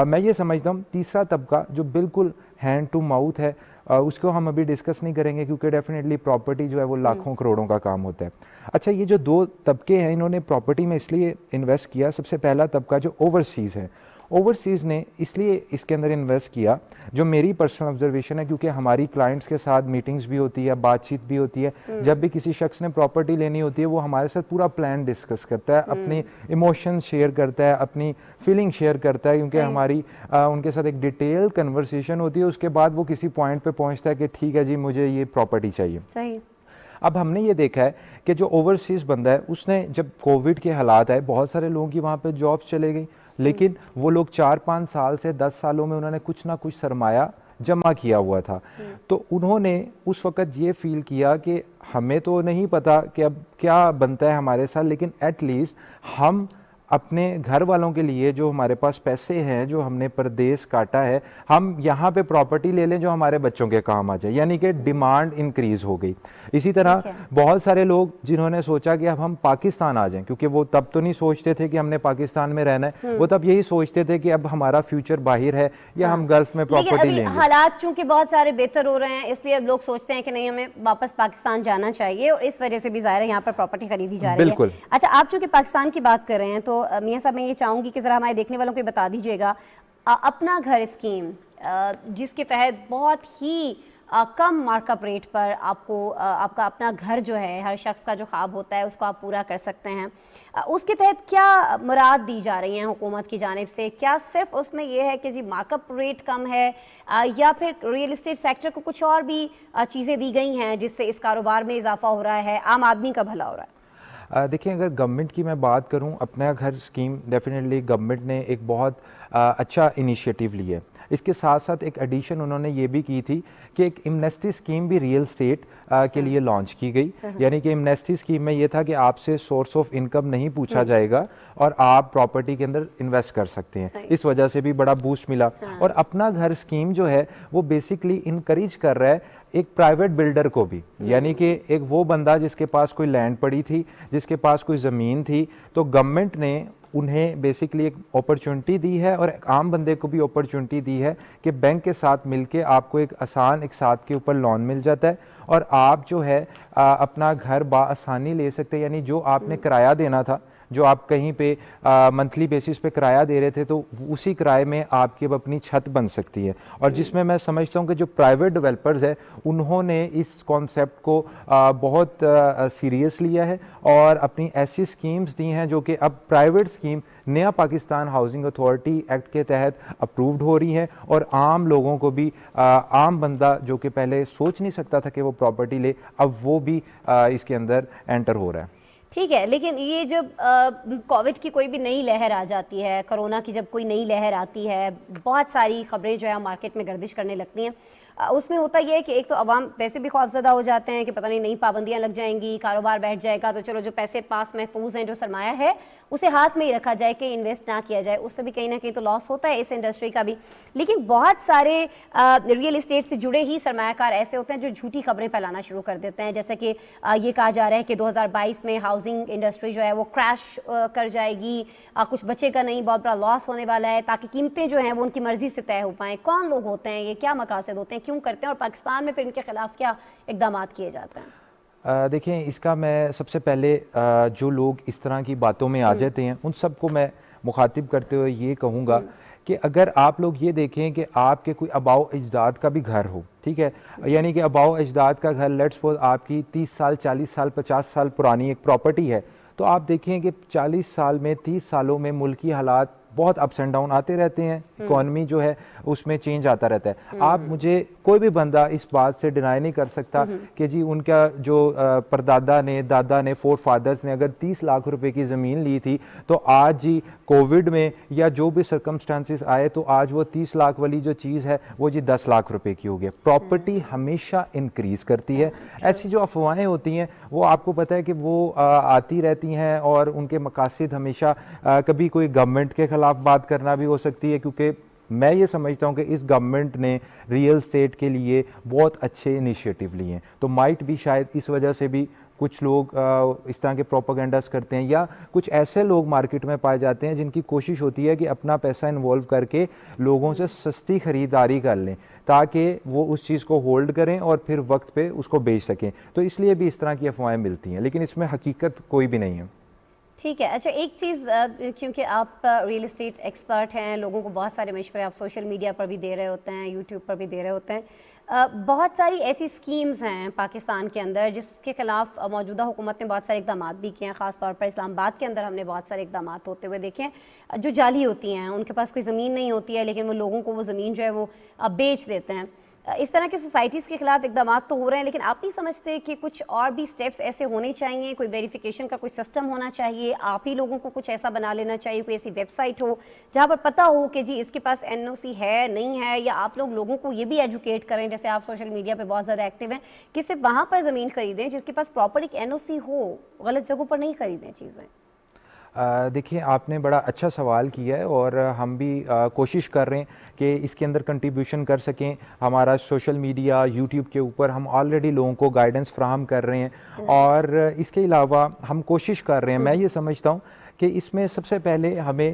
मैं ये समझता हूँ तीसरा तबका जो बिल्कुल हैंड टू माउथ है, उसको हम अभी डिस्कस नहीं करेंगे क्योंकि डेफिनेटली प्रॉपर्टी जो है वो लाखों करोड़ों का काम होता है। अच्छा, ये जो 2 तबके हैं इन्होंने प्रॉपर्टी में इसलिए इन्वेस्ट किया। सबसे पहला तबका जो ओवरसीज़ है, ओवरसीज़ ने इसलिए इसके अंदर इन्वेस्ट किया, जो मेरी पर्सनल ऑब्जर्वेशन है, क्योंकि हमारी क्लाइंट्स के साथ मीटिंग्स भी होती है, बातचीत भी होती है। जब भी किसी शख्स ने प्रॉपर्टी लेनी होती है वो हमारे साथ पूरा प्लान डिस्कस करता है, अपने इमोशंस शेयर करता है, अपनी फीलिंग शेयर करता है, क्योंकि हमारी उनके साथ एक डिटेल कन्वर्सेशन होती है। उसके बाद वो किसी पॉइंट पे पहुंचता है कि ठीक है जी, मुझे ये प्रॉपर्टी चाहिए। सही। अब हमने ये देखा है कि जो ओवरसीज़ बंदा है उसने, जब कोविड के हालात आए, बहुत सारे लोगों की वहाँ पे जॉब्स चले गई, लेकिन वो लोग 4-5 साल से 10 सालों में उन्होंने कुछ ना कुछ सरमाया जमा किया हुआ था। तो उन्होंने उस वक़्त ये फील किया कि हमें तो नहीं पता कि अब क्या बनता है हमारे साथ, लेकिन एटलीस्ट हम अपने घर वालों के लिए जो हमारे पास पैसे हैं, जो हमने परदेश काटा है, हम यहाँ पे प्रॉपर्टी ले लें जो हमारे बच्चों के काम आ जाए, यानी कि डिमांड इंक्रीज़ हो गई। इसी तरह बहुत सारे लोग जिन्होंने सोचा कि अब हम पाकिस्तान आ जाएं, क्योंकि वो तब तो नहीं सोचते थे कि हमने पाकिस्तान में रहना है, वो तब यही सोचते थे कि अब हमारा फ्यूचर बाहर है या हम गल्फ में प्रॉपर्टी लेंगे। हालात चूंकि बहुत सारे बेहतर हो रहे हैं, इसलिए अब लोग सोचते हैं कि नहीं, हमें वापस पाकिस्तान जाना चाहिए, और इस वजह से भी ज़ाहिर है यहाँ पर प्रॉपर्टी खरीदी जा रही है। अच्छा, आप चूंकि पाकिस्तान की बात कर रहे हैं तो मियां साहब मैं ये चाहूंगी कि जरा हमारे देखने वालों को बता दीजिएगा अपना घर स्कीम, जिसके तहत बहुत ही کم مارک اپ ریٹ پر آپ کو آپ کا اپنا گھر جو ہے ہر شخص کا جو خواب ہوتا ہے اس کو آپ پورا کر سکتے ہیں. اس کے تحت کیا مراد دی جا رہی ہیں حکومت کی جانب سے؟ کیا صرف اس میں یہ ہے کہ جی مارک اپ ریٹ کم ہے یا پھر ریئل اسٹیٹ سیکٹر کو کچھ اور بھی چیزیں دی گئی ہیں جس سے اس کاروبار میں اضافہ ہو رہا ہے, عام آدمی کا بھلا ہو رہا ہے؟ دیکھیں اگر گورنمنٹ کی میں بات کروں, اپنا گھر اسکیم ڈیفینیٹلی گورنمنٹ نے ایک بہت اچھا انیشیٹو لی ہے. اس کے ساتھ ساتھ ایک ایڈیشن انہوں نے یہ بھی کی تھی کہ ایک امنیسٹی اسکیم بھی ریئل اسٹیٹ کے لیے لانچ کی گئی. یعنی کہ امنیسٹی اسکیم میں یہ تھا کہ آپ سے سورس آف انکم نہیں پوچھا جائے گا اور آپ پراپرٹی کے اندر انویسٹ کر سکتے ہیں. اس وجہ سے بھی بڑا بوسٹ ملا. اور اپنا گھر اسکیم جو ہے وہ بیسکلی انکریج کر رہا ہے ایک پرائیویٹ بلڈر کو بھی, یعنی کہ ایک وہ بندہ جس کے پاس کوئی لینڈ پڑی تھی, جس کے پاس کوئی زمین تھی, تو گورنمنٹ نے انہیں بیسکلی ایک اپرچونٹی دی ہے اور ایک عام بندے کو بھی اپرچونٹی دی ہے کہ بینک کے ساتھ مل کے آپ کو ایک آسان ایک ساتھ کے اوپر لون مل جاتا ہے اور آپ جو ہے اپنا گھر بآسانی لے سکتے ہیں. یعنی جو آپ نے کرایہ دینا تھا, جو آپ کہیں پہ منتھلی بیسس پہ کرایہ دے رہے تھے, تو اسی کرائے میں آپ کی اب اپنی چھت بن سکتی ہے. اور جس میں سمجھتا ہوں کہ جو پرائیویٹ ڈیولپرز ہیں انہوں نے اس کانسیپٹ کو بہت سیریس لیا ہے اور اپنی ایسی اسکیمز دی ہیں جو کہ اب پرائیویٹ اسکیم نیا پاکستان ہاؤسنگ اتھارٹی ایکٹ کے تحت اپرووڈ ہو رہی ہیں اور عام لوگوں کو بھی, عام بندہ جو کہ پہلے سوچ نہیں سکتا تھا کہ وہ پراپرٹی لے, اب وہ بھی اس کے اندر انٹر ہو رہا ہے. ٹھیک ہے, لیکن یہ جب کووڈ کی کوئی بھی نئی لہر آ جاتی ہے, کرونا کی جب کوئی نئی لہر آتی ہے, بہت ساری خبریں جو ہے مارکیٹ میں گردش کرنے لگتی ہیں. اس میں ہوتا یہ ہے کہ ایک تو عوام ویسے بھی خوفزدہ ہو جاتے ہیں کہ پتہ نہیں نئی پابندیاں لگ جائیں گی, کاروبار بیٹھ جائے گا, تو چلو جو پیسے پاس محفوظ ہیں, جو سرمایہ ہے اسے ہاتھ میں ہی رکھا جائے کہ انویسٹ نہ کیا جائے. اس سے بھی کہیں نہ کہیں تو لاس ہوتا ہے اس انڈسٹری کا بھی. لیکن بہت سارے ریئل اسٹیٹ سے جڑے ہی سرمایہ کار ایسے ہوتے ہیں جو جھوٹی خبریں پھیلانا شروع کر دیتے ہیں, جیسے کہ یہ کہا جا رہا ہے کہ 2022 میں ہاؤسنگ انڈسٹری جو ہے وہ کریش کر جائے گی, کچھ بچے کا نہیں, بہت بڑا لاس ہونے والا ہے, تاکہ قیمتیں جو ہیں وہ ان کی مرضی سے طے ہو پائیں. کون لوگ ہوتے ہیں یہ, کیا مقاصد ہوتے ہیں, کیوں کرتے ہیں, اور پاکستان میں پھر ان کے خلاف کیا اقدامات کیے جاتے ہیں؟ دیکھیں اس کا میں سب سے پہلے جو لوگ اس طرح کی باتوں میں آ جاتے ہیں ان سب کو میں مخاطب کرتے ہوئے یہ کہوں گا کہ اگر آپ لوگ یہ دیکھیں کہ آپ کے کوئی آباؤ اجداد کا بھی گھر ہو, ٹھیک ہے, یعنی کہ آباؤ اجداد کا گھر لیٹس سپوز آپ کی 30 سال 40 سال 50 سال پرانی ایک پراپرٹی ہے, تو آپ دیکھیں کہ 40 سال میں 30 سالوں میں ملکی حالات بہت اپس اینڈ ڈاؤن آتے رہتے ہیں, اکانومی جو ہے اس میں چینج آتا رہتا ہے. آپ مجھے کوئی بھی بندہ اس بات سے ڈینائی نہیں کر سکتا کہ جی ان کا جو پردادا نے, دادا نے, فور فادرز نے اگر 30 لاکھ روپے کی زمین لی تھی تو آج جی کووڈ میں یا جو بھی سرکمسٹانسز آئے تو آج وہ 30 لاکھ والی جو چیز ہے وہ جی 10 لاکھ روپے کی ہو گئی. پراپرٹی ہمیشہ انکریز کرتی ہے. ایسی جو افواہیں ہوتی ہیں وہ آپ کو پتہ ہے کہ وہ آتی رہتی ہیں اور ان کے مقاصد ہمیشہ کبھی کوئی گورنمنٹ کے خلاف بات کرنا بھی ہو سکتی ہے, کیونکہ میں یہ سمجھتا ہوں کہ اس گورنمنٹ نے ریئل اسٹیٹ کے لیے بہت اچھے انیشیٹو لیے ہیں. تو مائٹ بھی شاید اس وجہ سے بھی کچھ لوگ اس طرح کے پروپیگنڈاز کرتے ہیں, یا کچھ ایسے لوگ مارکیٹ میں پائے جاتے ہیں جن کی کوشش ہوتی ہے کہ اپنا پیسہ انوالو کر کے لوگوں سے سستی خریداری کر لیں تاکہ وہ اس چیز کو ہولڈ کریں اور پھر وقت پہ اس کو بیچ سکیں. تو اس لیے بھی اس طرح کی افواہیں ملتی ہیں, لیکن اس میں حقیقت کوئی بھی نہیں ہے. ٹھیک ہے. اچھا ایک چیز, کیونکہ آپ ریئل اسٹیٹ ایکسپرٹ ہیں, لوگوں کو بہت سارے مشورے آپ سوشل میڈیا پر بھی دے رہے ہوتے ہیں, یوٹیوب پر بھی دے رہے ہوتے ہیں, بہت ساری ایسی اسکیمز ہیں پاکستان کے اندر جس کے خلاف موجودہ حکومت نے بہت سارے اقدامات بھی کیے ہیں. خاص طور پر اسلام آباد کے اندر ہم نے بہت سارے اقدامات ہوتے ہوئے دیکھے ہیں جو جعلی ہوتی ہیں. ان کے پاس کوئی زمین نہیں ہوتی ہے لیکن وہ لوگوں کو وہ زمین جو ہے وہ بیچ دیتے ہیں. اس طرح کی سوسائٹیز کے خلاف اقدامات تو ہو رہے ہیں, لیکن آپ نہیں سمجھتے کہ کچھ اور بھی سٹیپس ایسے ہونے چاہیے, کوئی ویریفیکیشن کا کوئی سسٹم ہونا چاہیے, آپ ہی لوگوں کو کچھ ایسا بنا لینا چاہیے, کوئی ایسی ویب سائٹ ہو جہاں پر پتہ ہو کہ جی اس کے پاس NOC ہے نہیں ہے, یا آپ لوگوں کو یہ بھی ایجوکیٹ کریں, جیسے آپ سوشل میڈیا پہ بہت زیادہ ایکٹیو ہیں, کہ صرف وہاں پر زمین خریدیں جس کے پاس پراپر ایک NOC ہو, غلط جگہوں پر نہیں خریدیں چیزیں. دیکھیں آپ نے بڑا اچھا سوال کیا ہے اور ہم بھی کوشش کر رہے ہیں کہ اس کے اندر کنٹریبیوشن کر سکیں. ہمارا سوشل میڈیا یوٹیوب کے اوپر ہم آلریڈی لوگوں کو گائیڈنس فراہم کر رہے ہیں, اور اس کے علاوہ ہم کوشش کر رہے ہیں, میں یہ سمجھتا ہوں کہ اس میں سب سے پہلے ہمیں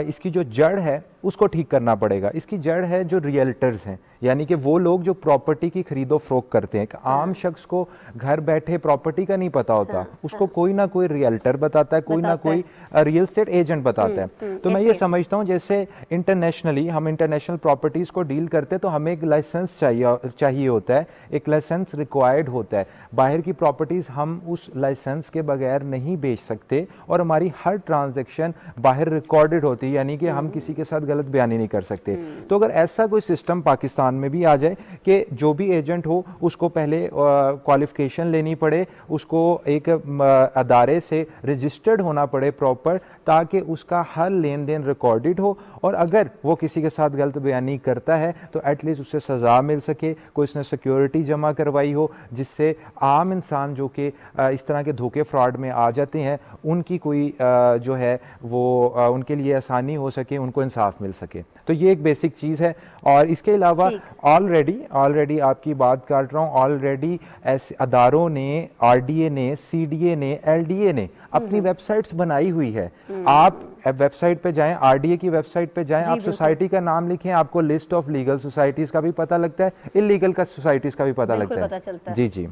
اس کی جو جڑ ہے उसको ठीक करना पड़ेगा। इसकी जड़ है जो रियल्टर्स हैं, यानी कि वो लोग जो प्रॉपर्टी की खरीदो फरोख्त करते हैं। आम शख्स को घर बैठे प्रॉपर्टी का नहीं पता होता, उसको कोई ना कोई रियल्टर बताता है, कोई ना कोई रियल एस्टेट एजेंट बताता है। तो मैं ये समझता हूँ जैसे इंटरनेशनली हम इंटरनेशनल प्रॉपर्टीज़ को डील करते हैं तो हमें एक लाइसेंस चाहिए होता है, एक लाइसेंस रिक्वायर्ड होता है। बाहर की प्रॉपर्टीज़ हम उस लाइसेंस के बगैर नहीं बेच सकते और हमारी हर ट्रांजैक्शन बाहर रिकॉर्डेड होती है, यानी कि हम किसी के साथ गलत बयानी नहीं कर सकते। तो अगर ऐसा कोई सिस्टम पाकिस्तान में भी आ जाए कि जो भी एजेंट हो उसको पहले क्वालिफिकेशन लेनी पड़े, उसको एक अदारे से रजिस्टर्ड होना पड़े प्रॉपर, ताकि उसका हर लेन देन रिकॉर्डेड हो, और अगर वो किसी के साथ गलत बयानी करता है तो एटलीस्ट उससे सज़ा मिल सके, कोई उसने सिक्योरिटी जमा करवाई हो, जिससे आम इंसान जो कि इस तरह के धोखे फ्रॉड में आ जाते हैं उनकी कोई जो है वो उनके लिए आसानी हो सके, उनको इंसाफ मिल सके। तो ये एक बेसिक चीज़ है। और इसके अलावा ऑलरेडी आपकी बात काट रहा हूँ, ऑलरेडी ऐसे अदारों ने, आरडीए ने, सीडीए ने, एलडीए ने अपनी वेबसाइट्स बनाई हुई है। आप वेबसाइट पे जाएं, आरडीए की वेबसाइट पे जाएं, आप सोसाइटी का नाम लिखें, आपको लिस्ट ऑफ लीगल सोसाइटीज़ का भी पता लगता है, इलीगल का सोसाइटीज़ का भी पता लगता है। जी जी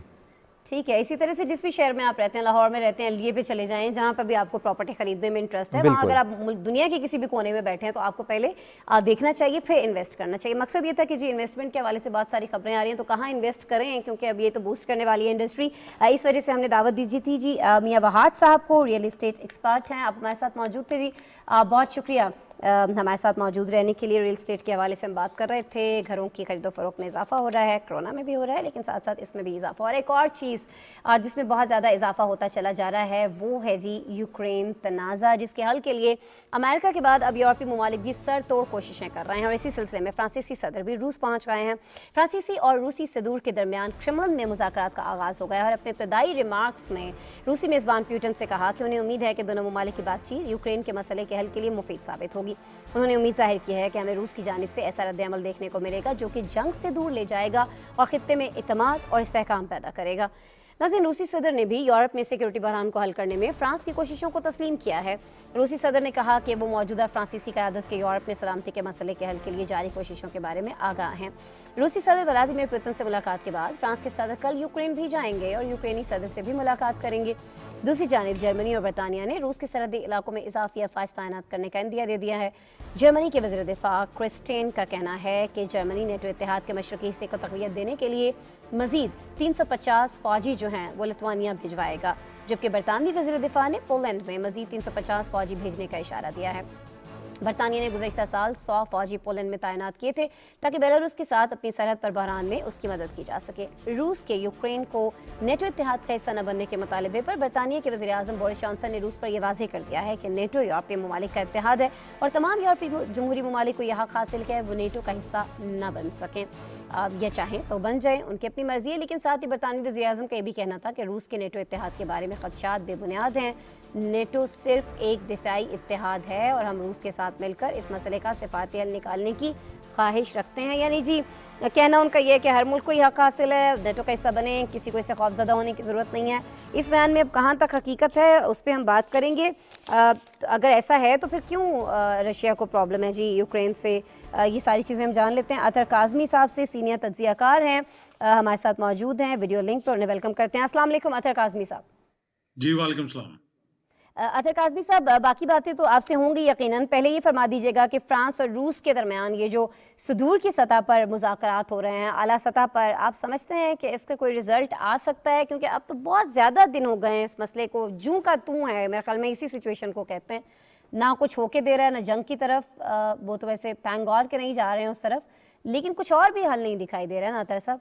ठीक है। इसी तरह से जिस भी शहर में आप रहते हैं, लाहौर में रहते हैं, एलडीए पे चले जाएं, जहाँ पर भी आपको प्रॉपर्टी खरीदने में इंटरेस्ट है, वहाँ अगर आप दुनिया के किसी भी कोने में बैठे हैं तो आपको पहले देखना चाहिए, फिर इन्वेस्ट करना चाहिए। मकसद ये था कि जी इन्वेस्टमेंट के हवाले से बहुत सारी खबरें आ रही हैं, तो कहाँ इन्वेस्ट करें, क्योंकि अब ये तो बूस्ट करने वाली है इंडस्ट्री। इस वजह से हमने दावत दी थी जी मियाँ वहाद साहब को, रियल इस्टेट एक्सपर्ट हैं, आप हमारे साथ मौजूद थे जी, बहुत शुक्रिया हमारे साथ मौजूद रहने के लिए। रियल इस्टेट के हवाले से हम बात कर रहे थे, घरों की खरीदो फरोख्त में इजाफा हो रहा है, कोरोना में भी हो रहा है, लेकिन साथ साथ इसमें भी इजाफा हो रहा है। एक और चीज़ जिसमें बहुत ज़्यादा इजाफा होता चला जा रहा है वो है जी यूक्रेन तनाज़ा, जिसके हल के लिए अमेरिका के बाद अब यूरोपीय ममालिक भी सर तोड़ कोशिशें कर रहे हैं, और इसी सिलसिले में फ्रांसीसी सदर भी रूस पहुँच गए हैं। फ्रांसीसी और रूसी सदूर के दरमियान क्रेमलिन में मुज़ाकरात का आगाज़ हो गया, और अपने इब्तदाई रिमार्क्स में रूसी मेज़बान पुतिन से कहा कि उन्हें उम्मीद है कि दोनों ममालिक की बातचीत यूक्रेन के मसले के हल के लिए मुफीद साबित होगी। उन्होंने उम्मीद जाहिर की है कि हमें रूस की जानिब से ऐसा रद्द-ए-अमल देखने को मिलेगा जो कि जंग से दूर ले जाएगा और खित्ते में इत्तेमाद और इस्तेहकाम पैदा करेगा। नाज़रीन, रूसी सदर ने भी यूरोप में सिक्योरिटी बहरान को हल करने में फ्रांस की कोशिशों को तस्लीम किया है। रूसी सदर ने कहा कि वो मौजूदा फ्रांसीसी क़यादत के यूरोप में सलामती के मसले के हल के लिए जारी कोशिशों के बारे में आगाह हैं। रूसी सदर व्लादिमीर पुतिन से मुलाकात के बाद फ्रांस के सदर कल यूक्रेन भी जाएंगे और यूक्रेनी सदर से भी मुलाकात करेंगे। दूसरी जानिब जर्मनी और बरतानिया ने रूस के सरहदी इलाकों में इजाफी अफवाज तैनात करने का इंदिया दे दिया है। जर्मनी के वज़ीर दिफा क्रिस्टेन का कहना है कि जर्मनी नेटो इत्तेहाद के मशरकी हिस्से को तक़वियत देने के लिए मज़ीद 350 फ़ौजी जो हैं वो लिथुआनिया भिजवाएगा, जबकि बरतानवी वज़ीर दिफा ने पोलैंड में मज़ीद 350 फ़ौजी भेजने का इशारा दिया है। बरतानिया ने गुज़श्ता साल 100 फ़ौजी पोलैंड में तैनात किए थे ताकि बेलारूस के साथ अपनी सरहद पर बहरान में उसकी मदद की जा सके। रूस के यूक्रेन को नेटो इत्तेहाद का हिस्सा न बनने के मुतालबे पर बरतानिया के वज़ीर आज़म बोरिस जॉनसन ने रूस पर यह वाज़ेह कर दिया है कि नेटो यूरोपीय ममालिक का इत्तेहाद है और तमाम यूरोपीय जमहूरी ममालिक को यह हक़ हासिल है वो नेटो का हिस्सा न बन सकें। अब यह चाहें तो बन जाएं, उनकी अपनी मर्जी है, लेकिन साथ ही बरतानवी वज़ीर आज़म का यह भी कहना था कि रूस के नेटो इत्तेहाद के बारे में खदशात बेबुनियाद हैं। नेटो सिर्फ एक दिफाई इत्तेहाद है और हम रूस के साथ मिलकर इस मसले का सिफारती हल निकालने की ख्वाहिश रखते हैं। यानी जी कहना उनका यह है कि हर मुल्क को यह हक़ हासिल है, नेटो का हिस्सा बने, किसी को इससे खौफज़दा होने की ज़रूरत नहीं है। इस बयान में अब कहाँ तक हकीकत है उस पर हम बात करेंगे। अगर ऐसा है तो फिर क्यों रशिया को प्रॉब्लम है जी यूक्रेन से, ये सारी चीज़ें हम जान लेते हैं। अतर काज़मी साहब से सीनियर तज्ज़ियाकार हैं, हमारे साथ मौजूद हैं वीडियो लिंक पर, उन्हें वेलकम करते हैं। अस्सलाम वालेकुम अतर काज़मी साहब। जी वालेकुम सलाम। अतर काज़मी साहब, बाकी बातें तो आपसे होंगी यकीनन, पहले ये फरमा दीजिएगा कि फ्रांस और रूस के दरमियान ये जो सुदूर की सतह पर मुज़ाकरात हो रहे हैं, आला सतह पर, आप समझते हैं कि इसका कोई रिज़ल्ट आ सकता है? क्योंकि अब तो बहुत ज़्यादा दिन हो गए हैं इस मसले को, जूं का तूं है मेरे ख्याल में, इसी सिचुएशन को कहते हैं, ना कुछ होके दे रहा है, ना जंग की तरफ, वो तो वैसे थैंक गॉड के नहीं जा रहे हैं उस तरफ, लेकिन कुछ और भी हल नहीं दिखाई दे रहा है ना अतर साहब?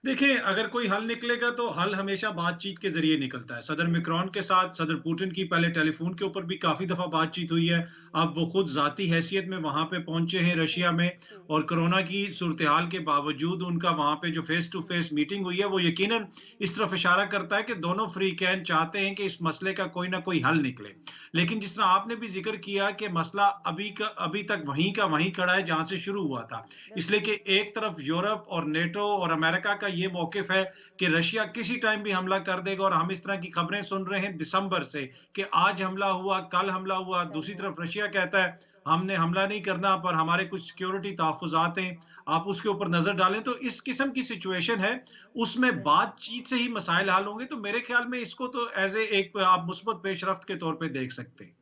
देखिए, अगर कोई हल निकलेगा तो हल हमेशा बातचीत के जरिए निकलता है। सदर मैक्रोन के साथ सदर पुतिन की पहले टेलीफोन के ऊपर भी काफी दफा बातचीत हुई है। अब वो खुद जाती हैसियत में वहां पे पहुंचे हैं रशिया में, और कोरोना की सूरत हाल के बावजूद उनका वहां पे जो फेस टू फेस मीटिंग हुई है वो यकीनन इस तरफ इशारा करता है कि दोनों फ्रीकैन चाहते हैं कि इस मसले का कोई ना कोई हल निकले। लेकिन जिस तरह आपने भी जिक्र किया कि मसला अभी तक वहीं का वहीं खड़ा है जहां से शुरू हुआ था, इसलिए कि एक तरफ यूरोप और नेटो और अमेरिका का ये मौकिफ है कि रशिया किसी टाइम भी हमला कर देगा, और हम इस तरह की खबरें सुन रहे हैं दिसंबर से कि आज हमला हुआ, कल हमला हुआ। दूसरी तरफ रशिया कहता है हमने हमला नहीं करना, पर हमारे कुछ सिक्योरिटी तहफ़्फ़ुज़ात हैं, आप उसके ऊपर नज़र डालें। तो इस किस्म की सिचुएशन है, उसमें बातचीत से ही मसाइल हल होंगे। तो मेरे ख़्याल में इसको तो एज़ एक आप मुस्बत पेशरफ्त के तौर पे देख सकते हैं।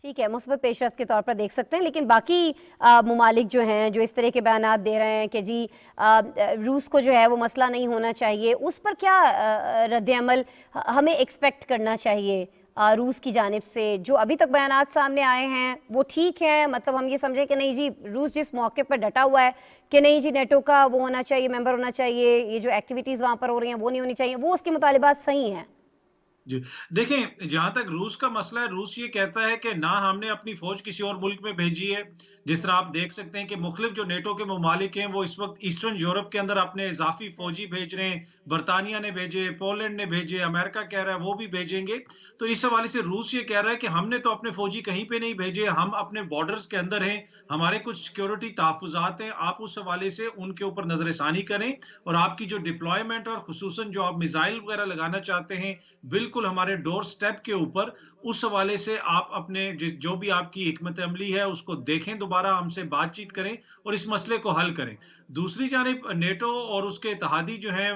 ठीक है, मुस्बत पेशरफ्त के तौर पर देख सकते हैं, लेकिन बाकी ममालिक जो हैं जो इस तरह के बयानात दे रहे हैं कि जी रूस को जो है वो मसला नहीं होना चाहिए, उस पर क्या रद्द-ए-अमल हमें एक्सपेक्ट करना चाहिए रूस की जानिब से? जो अभी तक बयानात सामने आए हैं वो ठीक है, मतलब हम ये समझें कि नहीं जी रूस जिस मौके पर डटा हुआ है कि नहीं जी नेटो का वो होना चाहिए, मेंबर होना चाहिए, ये जो एक्टिविटीज़ वहाँ पर हो रही हैं वो नहीं होनी चाहिए, वो उसके मुतालिबात सही हैं? जी। देखें, जहाँ तक रूस का मसला है, रूस ये कहता है कि ना हमने अपनी फ़ौज किसी और मुल्क में भेजी है। जिस तरह आप देख सकते हैं कि मुख़्तलिफ़ जो नेटो के ममालिक हैं, वो इस वक़्त ईस्टर्न यूरोप के अंदर अपने इज़ाफ़ी फ़ौजी भेज रहे हैं। बर्तानिया ने भेजे, पोलैंड ने भेजे, अमेरिका कह रहा है वो भी भेजेंगे। तो इस हवाले से रूस ये कह रहा है कि हमने तो अपने फ़ौजी कहीं पे नहीं भेजे, हम अपने बॉर्डर्स के अंदर हैं, हमारे कुछ सिक्योरिटी तहफ़्फ़ुज़ात हैं, आप उस हवाले से उनके ऊपर नज़र-ए-षानी करें और आपकी जो डिप्लॉयमेंट और ख़ुसूसन जो आप मिसाइल वग़ैरह लगाना चाहते हैं, बिल्कुल हमारे डोर स्टेप के ऊपर, उस हवाले से आप अपने जो भी आपकी हिकमत अमली है उसको देखें, दोबारा हमसे बातचीत करें और इस मसले को हल करें। दूसरी जानिब नेटो और उसके इत्तेहादी जो हैं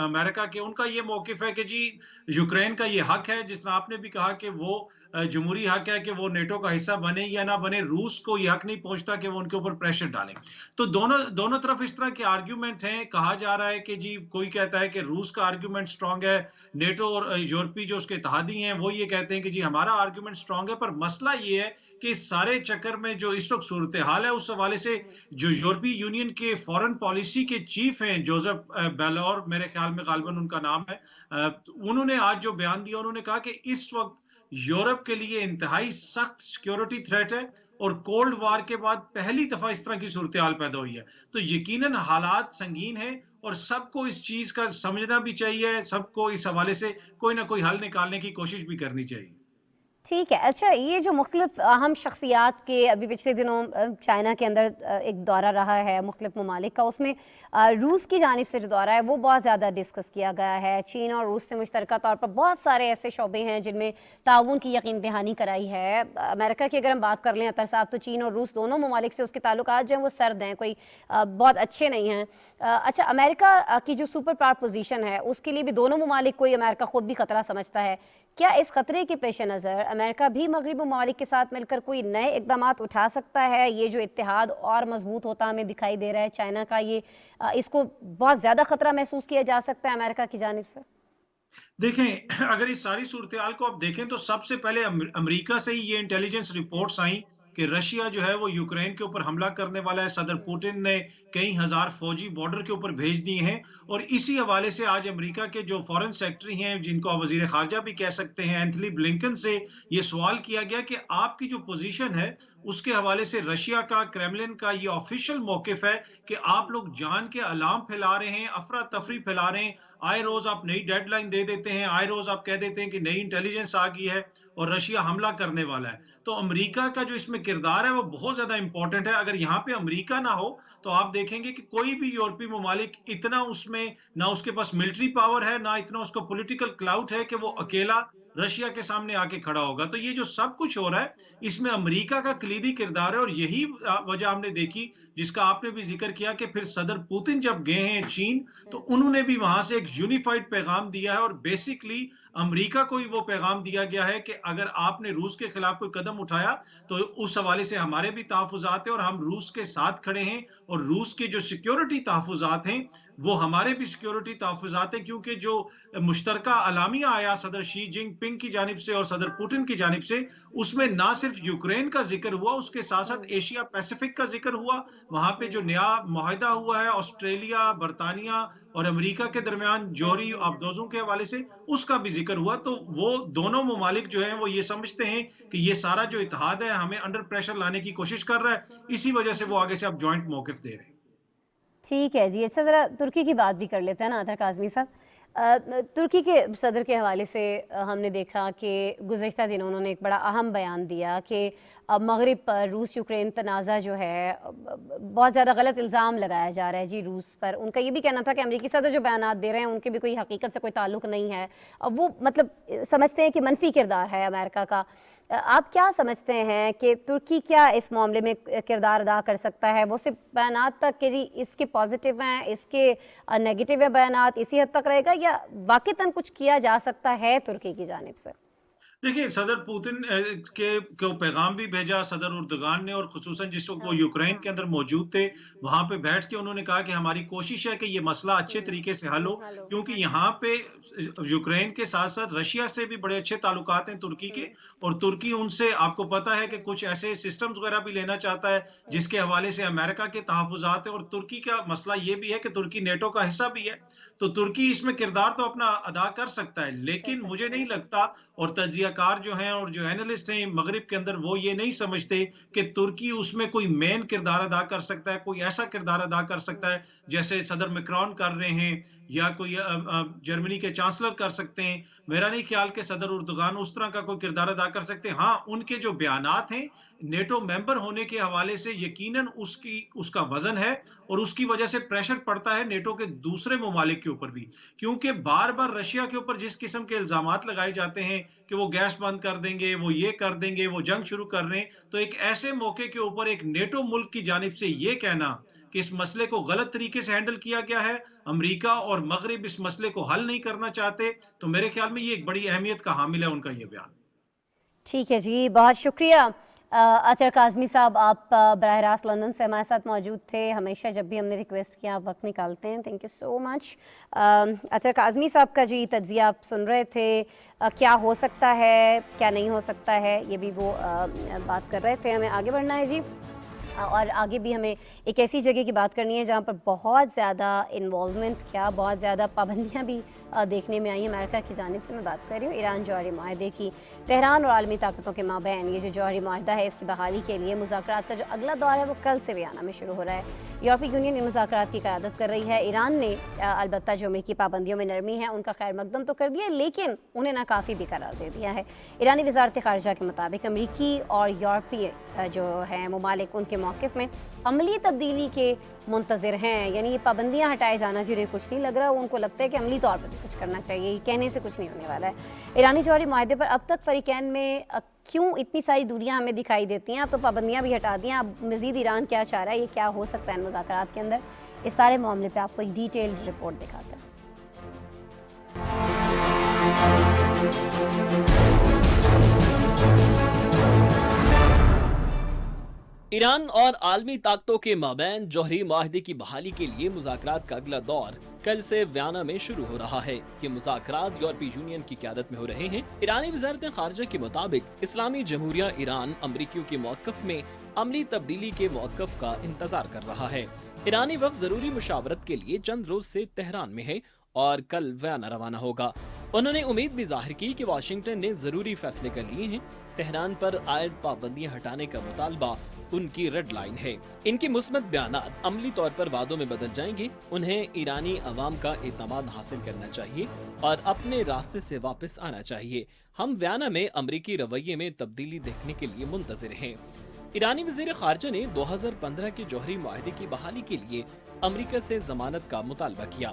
अमेरिका के, उनका ये मौक़िफ़ है कि जी यूक्रेन का ये हक है, जिस तरह आपने भी कहा कि वो जमहूरी हक है कि वो नेटो का हिस्सा बने या ना बने, रूस को ये हक नहीं पहुँचता कि वो उनके ऊपर प्रेशर डालें। तो दोनों दोनों तरफ इस तरह के आर्ग्यूमेंट हैं। कहा जा रहा है कि जी कोई कहता है कि रूस का आर्ग्यूमेंट स्ट्रॉन्ग है, नेटो और यूरोपीय जो उसके इत्तेहादी हैं वो ये कहते हैं कि जी हमारा आर्ग्यूमेंट स्ट्रॉन्ग है। पर मसला ये है कि इस सारे चक्कर में जो इस वक्त सूरत हाल है, उस हवाले से जो यूरोपीय यूनियन के फॉरेन पॉलिसी के चीफ हैं जोसेफ बेलोर, मेरे ख्याल में गालिबन उनका नाम है, तो उन्होंने आज जो बयान दिया, उन्होंने कहा कि इस वक्त यूरोप के लिए इंतहाई सख्त सिक्योरिटी थ्रेट है और कोल्ड वार के बाद पहली दफा इस तरह की सूरत हाल पैदा हुई है। तो यकीनन हालात संगीन है और सबको इस चीज का समझना भी चाहिए, सबको इस हवाले से कोई ना कोई हल निकालने की कोशिश भी करनी चाहिए। ठीक है। अच्छा, ये जो मुख्तलिफ अहम शख्सियात के अभी पिछले दिनों चाइना के अंदर एक दौरा रहा है मुख्तलिफ ममालिक का, उसमें रूस की जानिब से जो दौरा है वो बहुत ज़्यादा डिस्कस किया गया है। चीन और रूस ने मुश्तरका तौर पर बहुत सारे ऐसे शोबे हैं जिनमें ताउन की यकीन दहानी कराई है। अमेरिका की अगर हम बात कर लें अतर साहब, तो चीन और रूस दोनों ममालिक से उसके ताल्लुकात जो हैं वो सर्द हैं, कोई बहुत अच्छे नहीं हैं। अच्छा, अमेरिका की जो सुपर पावर पोजीशन है उसके लिए भी दोनों ममालिक को अमेरिका खुद भी खतरा समझता है। क्या इस खतरे के पेश नज़र अमेरिका भी मगरबी ममालिक के साथ मिलकर कोई नए इकदाम उठा सकता है? ये जो इत्तेहाद और मजबूत होता हमें दिखाई दे रहा है चाइना का, ये इसको बहुत ज़्यादा खतरा महसूस किया जा सकता है अमेरिका की जानिब से? देखें, अगर इस सारी सूरत-ए-हाल को आप देखें तो सबसे पहले अमेरिका से ही ये इंटेलिजेंस रिपोर्ट्स आई कि रशिया जो है वो यूक्रेन के ऊपर हमला करने वाला है। सदर पुतिन ने कई हज़ार फौजी बॉर्डर के ऊपर भेज दिए हैं और इसी हवाले से आज अमेरिका के जो फॉरेन सेक्रेटरी हैं, जिनको आप वज़ीर ख़ारजा भी कह सकते हैं, एंथनी ब्लिंकन से ये सवाल किया गया कि आपकी जो पोज़ीशन है, उसके हवाले से रशिया का, क्रेमलिन का ये ऑफ़िशियल मौक़िफ़ है कि आप लोग जान के अलार्म फैला रहे हैं, अफ़रा-तफ़री फैला रहे हैं। आए रोज़ आप नई डेडलाइन दे देते हैं, आए रोज़ आप कह देते हैं कि नई इंटेलिजेंस आ गई है और रशिया हमला करने वाला है। तो अमेरिका का जो इसमें किरदार है वो बहुत ज़्यादा इम्पोर्टेंट है। अगर यहाँ पे अमेरिका ना हो तो आप देखेंगे कि कोई भी यूरोपीय ममालिक इतना उसमें ना उसके पास मिलिट्री पावर है, ना इतना उसका पॉलिटिकल क्लाउट है कि वो अकेला रशिया के सामने आके खड़ा होगा। तो ये जो सब कुछ हो रहा है, इसमें अमेरिका का कलीदी किरदार है और यही वजह हमने देखी, जिसका आपने भी ज़िक्र किया कि फिर सदर पुतिन जब गए हैं चीन, तो उन्होंने भी वहाँ से एक यूनिफाइड पैगाम दिया है और बेसिकली अमेरिका को ही वो पैगाम दिया गया है कि अगर आपने रूस के खिलाफ कोई कदम उठाया तो उस हवाले से हमारे भी तहफ़्फ़ुज़ात हैं और हम रूस के साथ खड़े हैं और रूस के जो सिक्योरिटी तहफ़्फ़ुज़ात हैं वो हमारे भी सिक्योरिटी तहफ़्फ़ुज़ात हैं, क्योंकि जो मुश्तरका अलामिया आया सदर शी जिनपिंग की जानिब से और सदर पुतिन की जानिब से, उसमें ना सिर्फ यूक्रेन का जिक्र हुआ, उसके साथ साथ एशिया पैसिफिक का जिक्र हुआ। वहां पे जो नया मुआहिदा हुआ है ऑस्ट्रेलिया, बर्तानिया और अमेरिका के दरमियान जौहरी आपदोजों के हवाले से, उसका भी जिक्र हुआ। तो वो दोनों ममालिक जो हैं वो ये समझते हैं कि ये सारा जो इत्तेहाद है हमें अंडर प्रेशर लाने की कोशिश कर रहा है, इसी वजह से वो आगे से अब जॉइंट मौक़िफ़ दे रहे हैं। ठीक है जी। अच्छा, ज़रा तुर्की की बात भी कर लेते हैं ना अतर काज़मी साहब। तुर्की के सदर के हवाले से हमने देखा कि गुज़श्ता दिनों उन्होंने एक बड़ा अहम बयान दिया कि मगरिब पर रूस यूक्रेन तनाज़ा जो है बहुत ज़्यादा गलत इल्ज़ाम लगाया जा रहा है जी रूस पर। उनका ये भी कहना था कि अमेरिकी सदर जो बयानात दे रहे हैं उनके भी कोई हकीकत से कोई ताल्लुक़ नहीं है। वो मतलब समझते हैं कि मनफी किरदार है अमेरिका का। آپ کیا سمجھتے ہیں کہ ترکی کیا اس معاملے میں کردار ادا کر سکتا ہے؟ وہ صرف بیانات تک کہ جی اس کے پازیٹیو ہیں، اس کے نیگیٹو ہیں بیانات، اسی حد تک رہے گا، یا واقعتاً کچھ کیا جا سکتا ہے ترکی کی جانب سے؟ دیکھیں صدر پوتن کو پیغام بھی بھیجا صدر اردوغان نے، اور خصوصاً جس وقت وہ یوکرین کے اندر موجود تھے وہاں پہ بیٹھ کے انہوں نے کہا کہ ہماری کوشش ہے کہ یہ مسئلہ اچھے طریقے سے حل ہو، کیونکہ یہاں پہ یوکرین کے ساتھ ساتھ رشیا سے بھی بڑے اچھے تعلقات ہیں ترکی کے، اور ترکی ان سے آپ کو پتا ہے کہ کچھ ایسے سسٹمز وغیرہ بھی لینا چاہتا ہے جس کے حوالے سے امریکہ کے تحفظات ہیں، اور ترکی کا مسئلہ یہ بھی ہے کہ ترکی نیٹو کا حصہ بھی ہے، تو ترکی اس میں کردار تو اپنا ادا کر سکتا ہے، لیکن مجھے نہیں لگتا، اور تجزیہ کار جو ہیں اور جو اینالسٹ ہیں مغرب کے اندر وہ یہ نہیں سمجھتے کہ ترکی اس میں کوئی مین کردار ادا کر سکتا ہے، کوئی ایسا کردار ادا کر سکتا ہے جیسے صدر میکرون کر رہے ہیں یا کوئی جرمنی کے چانسلر کر سکتے ہیں۔ میرا نہیں خیال کہ صدر اردوغان اس طرح کا کوئی کردار ادا کر سکتے ہیں۔ ہاں، ان کے جو بیانات ہیں نیٹو ممبر ہونے کے حوالے سے یقیناً اس کا وزن ہے، اور اس کی وجہ سے پریشر پڑتا ہے نیٹو کے دوسرے ممالک کے اوپر بھی، کیونکہ بار بار رشیا کے اوپر جس قسم کے الزامات لگائے جاتے ہیں کہ وہ گیس بند کر دیں گے، وہ یہ کر دیں گے، وہ جنگ شروع کر رہے ہیں، تو ایک ایسے موقع کے اوپر ایک نیٹو ملک کی جانب سے یہ کہنا کہ اس مسئلے کو غلط طریقے سے ہینڈل کیا گیا ہے، امریکہ اور مغرب اس مسئلے کو حل نہیں کرنا چاہتے، تو میرے خیال میں یہ ایک بڑی اہمیت کا حامل ہے ان کا یہ بیان۔ ٹھیک ہے جی، بہت شکریہ اطہر کاظمی صاحب، آپ براہ راست لندن سے ہمارے ساتھ موجود تھے۔ ہمیشہ جب بھی ہم نے ریکویسٹ کیا آپ وقت نکالتے ہیں، تھینک یو سو مچ۔ اطہر کاظمی صاحب کا جی تجزیہ آپ سن رہے تھے، کیا ہو سکتا ہے کیا نہیں ہو سکتا ہے، یہ بھی وہ بات کر رہے تھے۔ ہمیں آگے بڑھنا ہے جی، اور آگے بھی ہمیں ایک ایسی جگہ کی بات کرنی ہے جہاں پر بہت زیادہ انوالومنٹ کیا بہت زیادہ پابندیاں بھی دیکھنے میں آئی ہیں امریکہ کی جانب سے۔ میں بات کر رہی ہوں ایران جوہری معاہدے کی۔ تہران اور عالمی طاقتوں کے مابین یہ جو جوہری معاہدہ ہے اس کی بحالی کے لیے مذاکرات کا جو اگلا دور ہے وہ کل سے ویانا میں شروع ہو رہا ہے۔ یورپی یونین ان مذاکرات کی قیادت کر رہی ہے۔ ایران نے البتہ جو امریکی پابندیوں میں نرمی ہے ان کا خیر مقدم تو کر دیا، لیکن انہیں ناکافی بھی قرار دے دیا ہے۔ ایرانی وزارت خارجہ کے مطابق امریکی اور یورپی جو ہیں ممالک ان کے موقف میں عملی تبدیلی کے منتظر ہیں، یعنی یہ پابندیاں ہٹائے جانا جنہیں کچھ نہیں لگ رہا، ان کو لگتا ہے کہ عملی طور پر بھی کچھ کرنا چاہیے، یہ کہنے سے کچھ نہیں ہونے والا ہے۔ ایرانی جوہری معاہدے پر اب تک فریقین میں کیوں اتنی ساری دوریاں ہمیں دکھائی دیتی ہیں؟ اب تو پابندیاں بھی ہٹا دیں، اب مزید ایران کیا چاہ رہا ہے، یہ کیا ہو سکتا ہے ان مذاکرات کے اندر، اس سارے معاملے پہ آپ کو ایک ڈیٹیلڈ رپورٹ دکھاتے ہیں۔ ایران اور عالمی طاقتوں کے مابین جوہری معاہدے کی بحالی کے لیے مذاکرات کا اگلا دور کل سے ویانا میں شروع ہو رہا ہے۔ یہ مذاکرات یورپی یونین کی قیادت میں ہو رہے ہیں۔ ایرانی وزارت خارجہ کے مطابق اسلامی جمہوریہ ایران امریکیوں کے موقف میں عملی تبدیلی کے موقف کا انتظار کر رہا ہے۔ ایرانی وفد ضروری مشاورت کے لیے چند روز سے تہران میں ہے اور کل ویانا روانہ ہوگا۔ انہوں نے امید بھی ظاہر کی کہ واشنگٹن نے ضروری فیصلے کر لیے ہیں۔ تہران پر عائد پابندیاں ہٹانے کا مطالبہ ان کی ریڈ لائن ہے۔ ان کے مثبت بیانات عملی طور پر وعدوں میں بدل جائیں گے۔ انہیں ایرانی عوام کا اعتماد حاصل کرنا چاہیے اور اپنے راستے سے واپس آنا چاہیے۔ ہم ویانا میں امریکی رویے میں تبدیلی دیکھنے کے لیے منتظر ہیں۔ ایرانی وزیر خارجہ نے 2015 کے جوہری معاہدے کی بحالی کے لیے امریکہ سے ضمانت کا مطالبہ کیا۔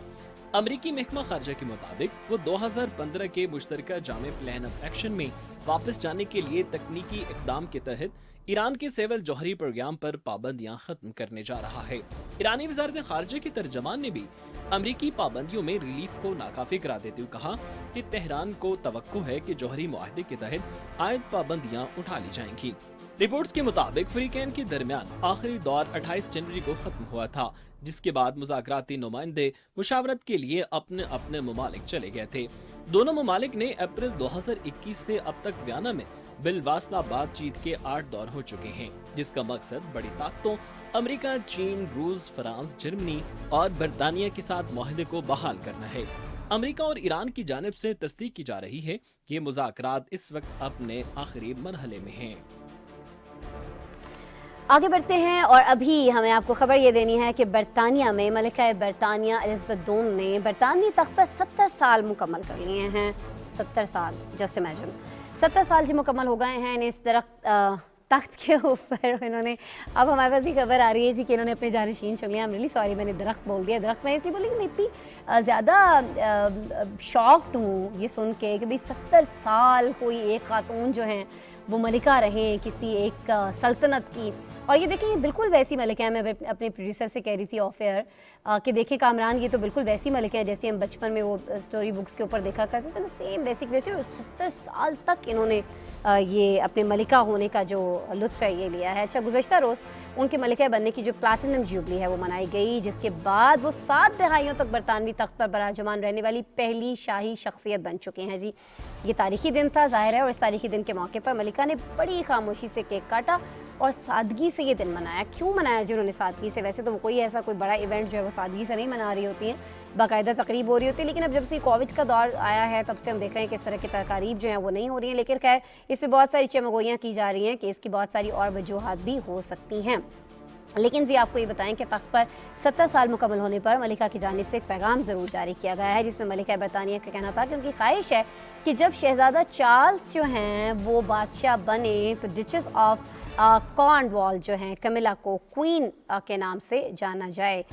امریکی محکمہ خارجہ کے مطابق وہ 2015 کے مشترکہ جامع پلان آف ایکشن میں واپس جانے کے لیے تکنیکی اقدام کے تحت ایران کے سیول جوہری پروگرام پر پابندیاں ختم کرنے جا رہا ہے۔ ایرانی وزارت خارجہ کے ترجمان نے بھی امریکی پابندیوں میں ریلیف کو ناکافی قرار دیتے ہوئے کہا کہ تہران کو توقع ہے کہ جوہری معاہدے کے تحت عائد پابندیاں اٹھا لی جائیں گی۔ رپورٹس کے مطابق فریقین کے درمیان آخری دور 28 جنوری کو ختم ہوا تھا، جس کے بعد مذاکراتی نمائندے مشاورت کے لیے اپنے اپنے ممالک چلے گئے تھے۔ دونوں ممالک نے اپریل 2021 سے اب تک ویانا میں بالواسطہ بات چیت کے 8 دور ہو چکے ہیں، جس کا مقصد بڑی طاقتوں امریکہ، چین، روس، فرانس، جرمنی اور برطانیہ کے ساتھ معاہدے کو بحال کرنا ہے۔ امریکہ اور ایران کی جانب سے تصدیق کی جا رہی ہے کہ یہ مذاکرات اس وقت اپنے آخری مرحلے میں ہیں۔ آگے بڑھتے ہیں اور ابھی ہمیں آپ کو خبر یہ دینی ہے کہ برطانیہ میں ملکہ برطانیہ الزبتھ دوم نے برطانوی تخت پر 70 سال مکمل کر لیے ہیں۔ 70 سال، جسٹ امیجن 70 سال جو مکمل ہو گئے ہیں اس تخت کے اوپر۔ انہوں نے اب ہمارے پاس یہ خبر آ رہی ہے جی کہ انہوں نے اپنے جانشین چن لیا۔ ریلی سوری، میں نے درخت بول دیا، درخت میں اس لیے بولی کہ میں اتنی زیادہ شاکڈ ہوں یہ سن کے کہ بھئی 70 سال کوئی ایک خاتون جو ہیں वो मलिका रहें किसी एक सल्तनत की। और ये देखें, ये बिल्कुल वैसी मलिका है। मैं अपने प्रोड्यूसर से कह रही थी ऑफ एयर कि देखें कामरान, ये तो बिल्कुल वैसी मलिका है जैसे हम बचपन में वो स्टोरी बुक्स के ऊपर देखा करते थे ना, सेम बेसिक वैसे। और 70 साल तक इन्होंने ये अपने मलिका होने का जो लुत्फ़ है ये लिया है। अच्छा, गुज़श्ता रोज़ उनके मलिका बनने की जो प्लैटिनम जुबली है वो मनाई गई, जिसके बाद वो 7 दहाइयों तक बरतानवी तख्त पर बराजमान रहने वाली पहली शाही शख्सियत बन चुके हैं जी। ये तारीख़ी दिन था ज़ाहिर है, और इस तारीख़ी दिन के मौके पर मलिका ने बड़ी खामोशी से केक काटा और सादगी से ये दिन मनाया। क्यों मनाया जी उन्होंने सादगी से? वैसे तो वो कोई ऐसा कोई बड़ा इवेंट जो है वो सादगी से नहीं मना रही होती हैं, बाकायदा तकरीब हो रही होती है। लेकिन अब जब से कोविड का दौर आया है तब से हम देख रहे हैं कि इस तरह की तकारीब जो हैं वो नहीं हो रही हैं। लेकिन खैर, इस पर बहुत सारी चमगोइयाँ की जा रही हैं कि इसकी बहुत सारी और वजूहात भी हो सकती हैं। लेकिन जी आपको ये बताएं कि तख्त पर 70 साल मुकम्मल होने पर मलिका की जानिब से एक पैगाम ज़रूर जारी किया गया है, जिसमें मलिका बरतानिया का कहना था कि उनकी ख्वाहिश है कि जब शहज़ादा चार्ल्स जो हैं वो बादशाह बने तो डचेस ऑफ कॉर्नवाल जो हैं कमिला को क्वीन के नाम से जाना जाए।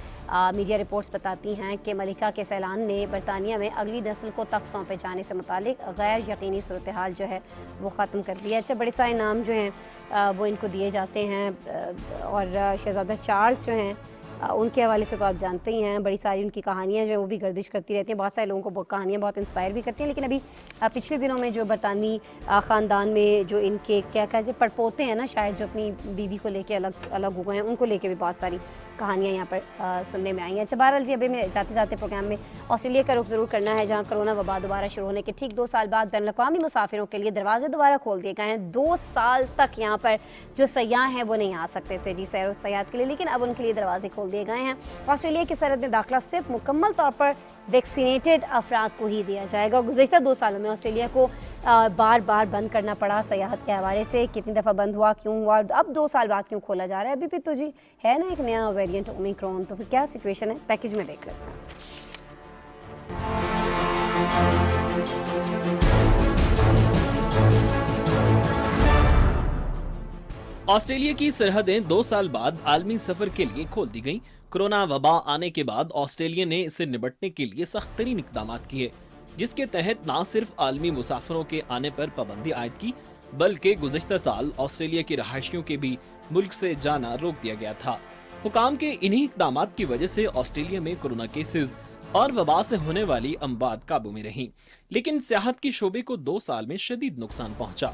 मीडिया रिपोर्ट्स बताती हैं कि मलिका के ऐलान ने बरतानिया में अगली नस्ल को तख्त सौंपे जाने से मुतालिक गैर यकीनी सूरत हाल जो है वो ख़त्म कर दिया। अच्छा, बड़े सारे नाम जो हैं वो इनको दिए जाते हैं, और शहज़ादा चार्ल्स जो हैं उनके हवाले से तो आप जानते ही हैं, बड़ी सारी उनकी कहानियाँ जो है वो भी गर्दिश करती रहती हैं। बहुत सारे लोगों को कहानियाँ बहुत इंस्पायर भी करती हैं। लेकिन अभी पिछले दिनों में जो बरतानी ख़ानदान में जो इनके क्या कहते हैं पड़पोते हैं ना, शायद जो अपनी बीवी को लेके अलग हो गए हैं, उनको लेके भी बहुत सारी कहानियाँ यहाँ पर सुनने में आई हैं। अच्छा, बहरहाल जी, अभी मैं जाते जाते प्रोग्राम में ऑस्ट्रेलिया का रुख ज़रूर करना है, जहाँ कोरोना वबा दोबारा शुरू होने के ठीक 2 साल बाद बैनुल-अक़वामी मुसाफिरों के लिए दरवाजे दोबारा खोल दिए गए हैं। 2 साल तक यहाँ पर जो सयाह हैं वो नहीं आ सकते थे जी सैर व सयाहत के लिए, लेकिन अब उनके लिए दरवाजे खोल दिए गए हैं। ऑस्ट्रेलिया की सरहद में दाखिला सिर्फ मुकम्मल तौर पर वैक्सीनेटेड अफराद को ही दिया जाएगा। और गुज़श्ता 2 सालों में ऑस्ट्रेलिया को बार बार बंद करना पड़ा सयाहत के हवाले से। कितनी दफ़ा बंद हुआ, क्यों हुआ, अब 2 साल बाद क्यों खोला जा रहा है? अभी भी तो जी है ना एक नया वेरिएंट ओमिक्रॉन, तो फिर क्या सिचुएशन है? पैकेज में देख लेते हैं। ऑस्ट्रेलिया की सरहदें 2 साल बाद आलमी सफर के लिए खोल दी गईं। कोरोना वबा आने के बाद ऑस्ट्रेलिया ने इससे निपटने के लिए सख्त तरीन इक़दाम किए, जिसके तहत न सिर्फ आलमी मुसाफिरों के आने पर पाबंदी आयद की, बल्कि गुज़श्ता साल ऑस्ट्रेलिया के रहायशियों के भी मुल्क से जाना रोक दिया गया था। हुकाम के इन्हीं इक़दाम की वजह से ऑस्ट्रेलिया में कोरोना केसेस और वबा से होने वाली अमवात काबू में रहीं, लेकिन सियाहत के शोबे को 2 साल में शदीद नुकसान पहुंचा।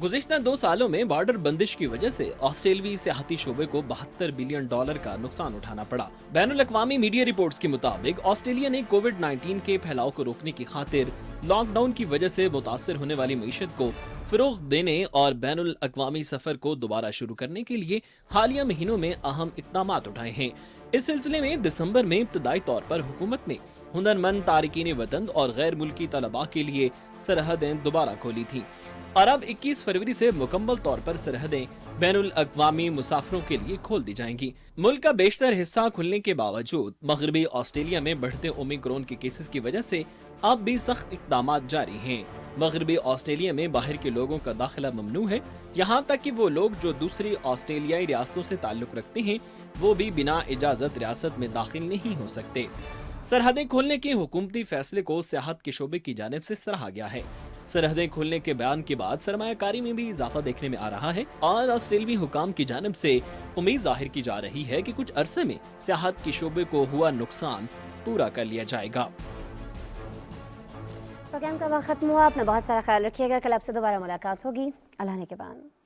गुज़िश्ता 2 सालों में बॉर्डर बंदिश की वजह से ऑस्ट्रेलवी सियाहती शोबे को $72 बिलियन का नुकसान उठाना पड़ा। बैनुल-अक़वामी मीडिया रिपोर्ट्स के मुताबिक ऑस्ट्रेलिया ने कोविड-19 के फैलाव को रोकने की खातिर लॉकडाउन की वजह से मुतासर होने वाली मईशत को फ़रोग़ देने और बैनुल-अक़वामी सफर को दोबारा शुरू करने के लिए हालिया महीनों में अहम इक़दाम उठाए हैं। इस सिलसिले में दिसंबर में इब्तदाई तौर पर हुकूमत ने हुनरमंद तारिकीन वतन और गैर मुल्की तलबा के लिए सरहदें दोबारा खोली थी, और अब 21 फरवरी से मुकम्मल तौर पर सरहदें बैनुल अक़वामी मुसाफिरों के लिए खोल दी जाएंगी। मुल्क का बेशतर हिस्सा खुलने के बावजूद मगरबी ऑस्ट्रेलिया में बढ़ते ओमिक्रॉन के केसेस की वजह से अब भी सख्त इक़दाम जारी हैं। मगरबी ऑस्ट्रेलिया में बाहर के लोगों का दाखिला ममनू है, यहाँ तक कि वो लोग जो दूसरी ऑस्ट्रेलियाई रियासतों से ताल्लुक़ रखते हैं वो भी बिना इजाज़त रियासत में दाखिल नहीं हो सकते। सरहदें खोलने के हुकूमती फैसले को सियाहत के शोबे की जानिब से सराहा गया है। सरहदें खोलने के बयान के बाद सरमायाकारी में भी इजाफा देखने में आ रहा है, और ऑस्ट्रेलवी हुकाम की जानिब से उम्मीद जाहिर की जा रही है कि कुछ अरसे में सियाहत के शोबे को हुआ नुकसान पूरा कर लिया जाएगा। प्रोग्राम का वक्त खत्म हुआ। अपना बहुत सारा ख्याल रखिएगा। कल आपसे दोबारा मुलाकात होगी। अल्लाह ने के बाद।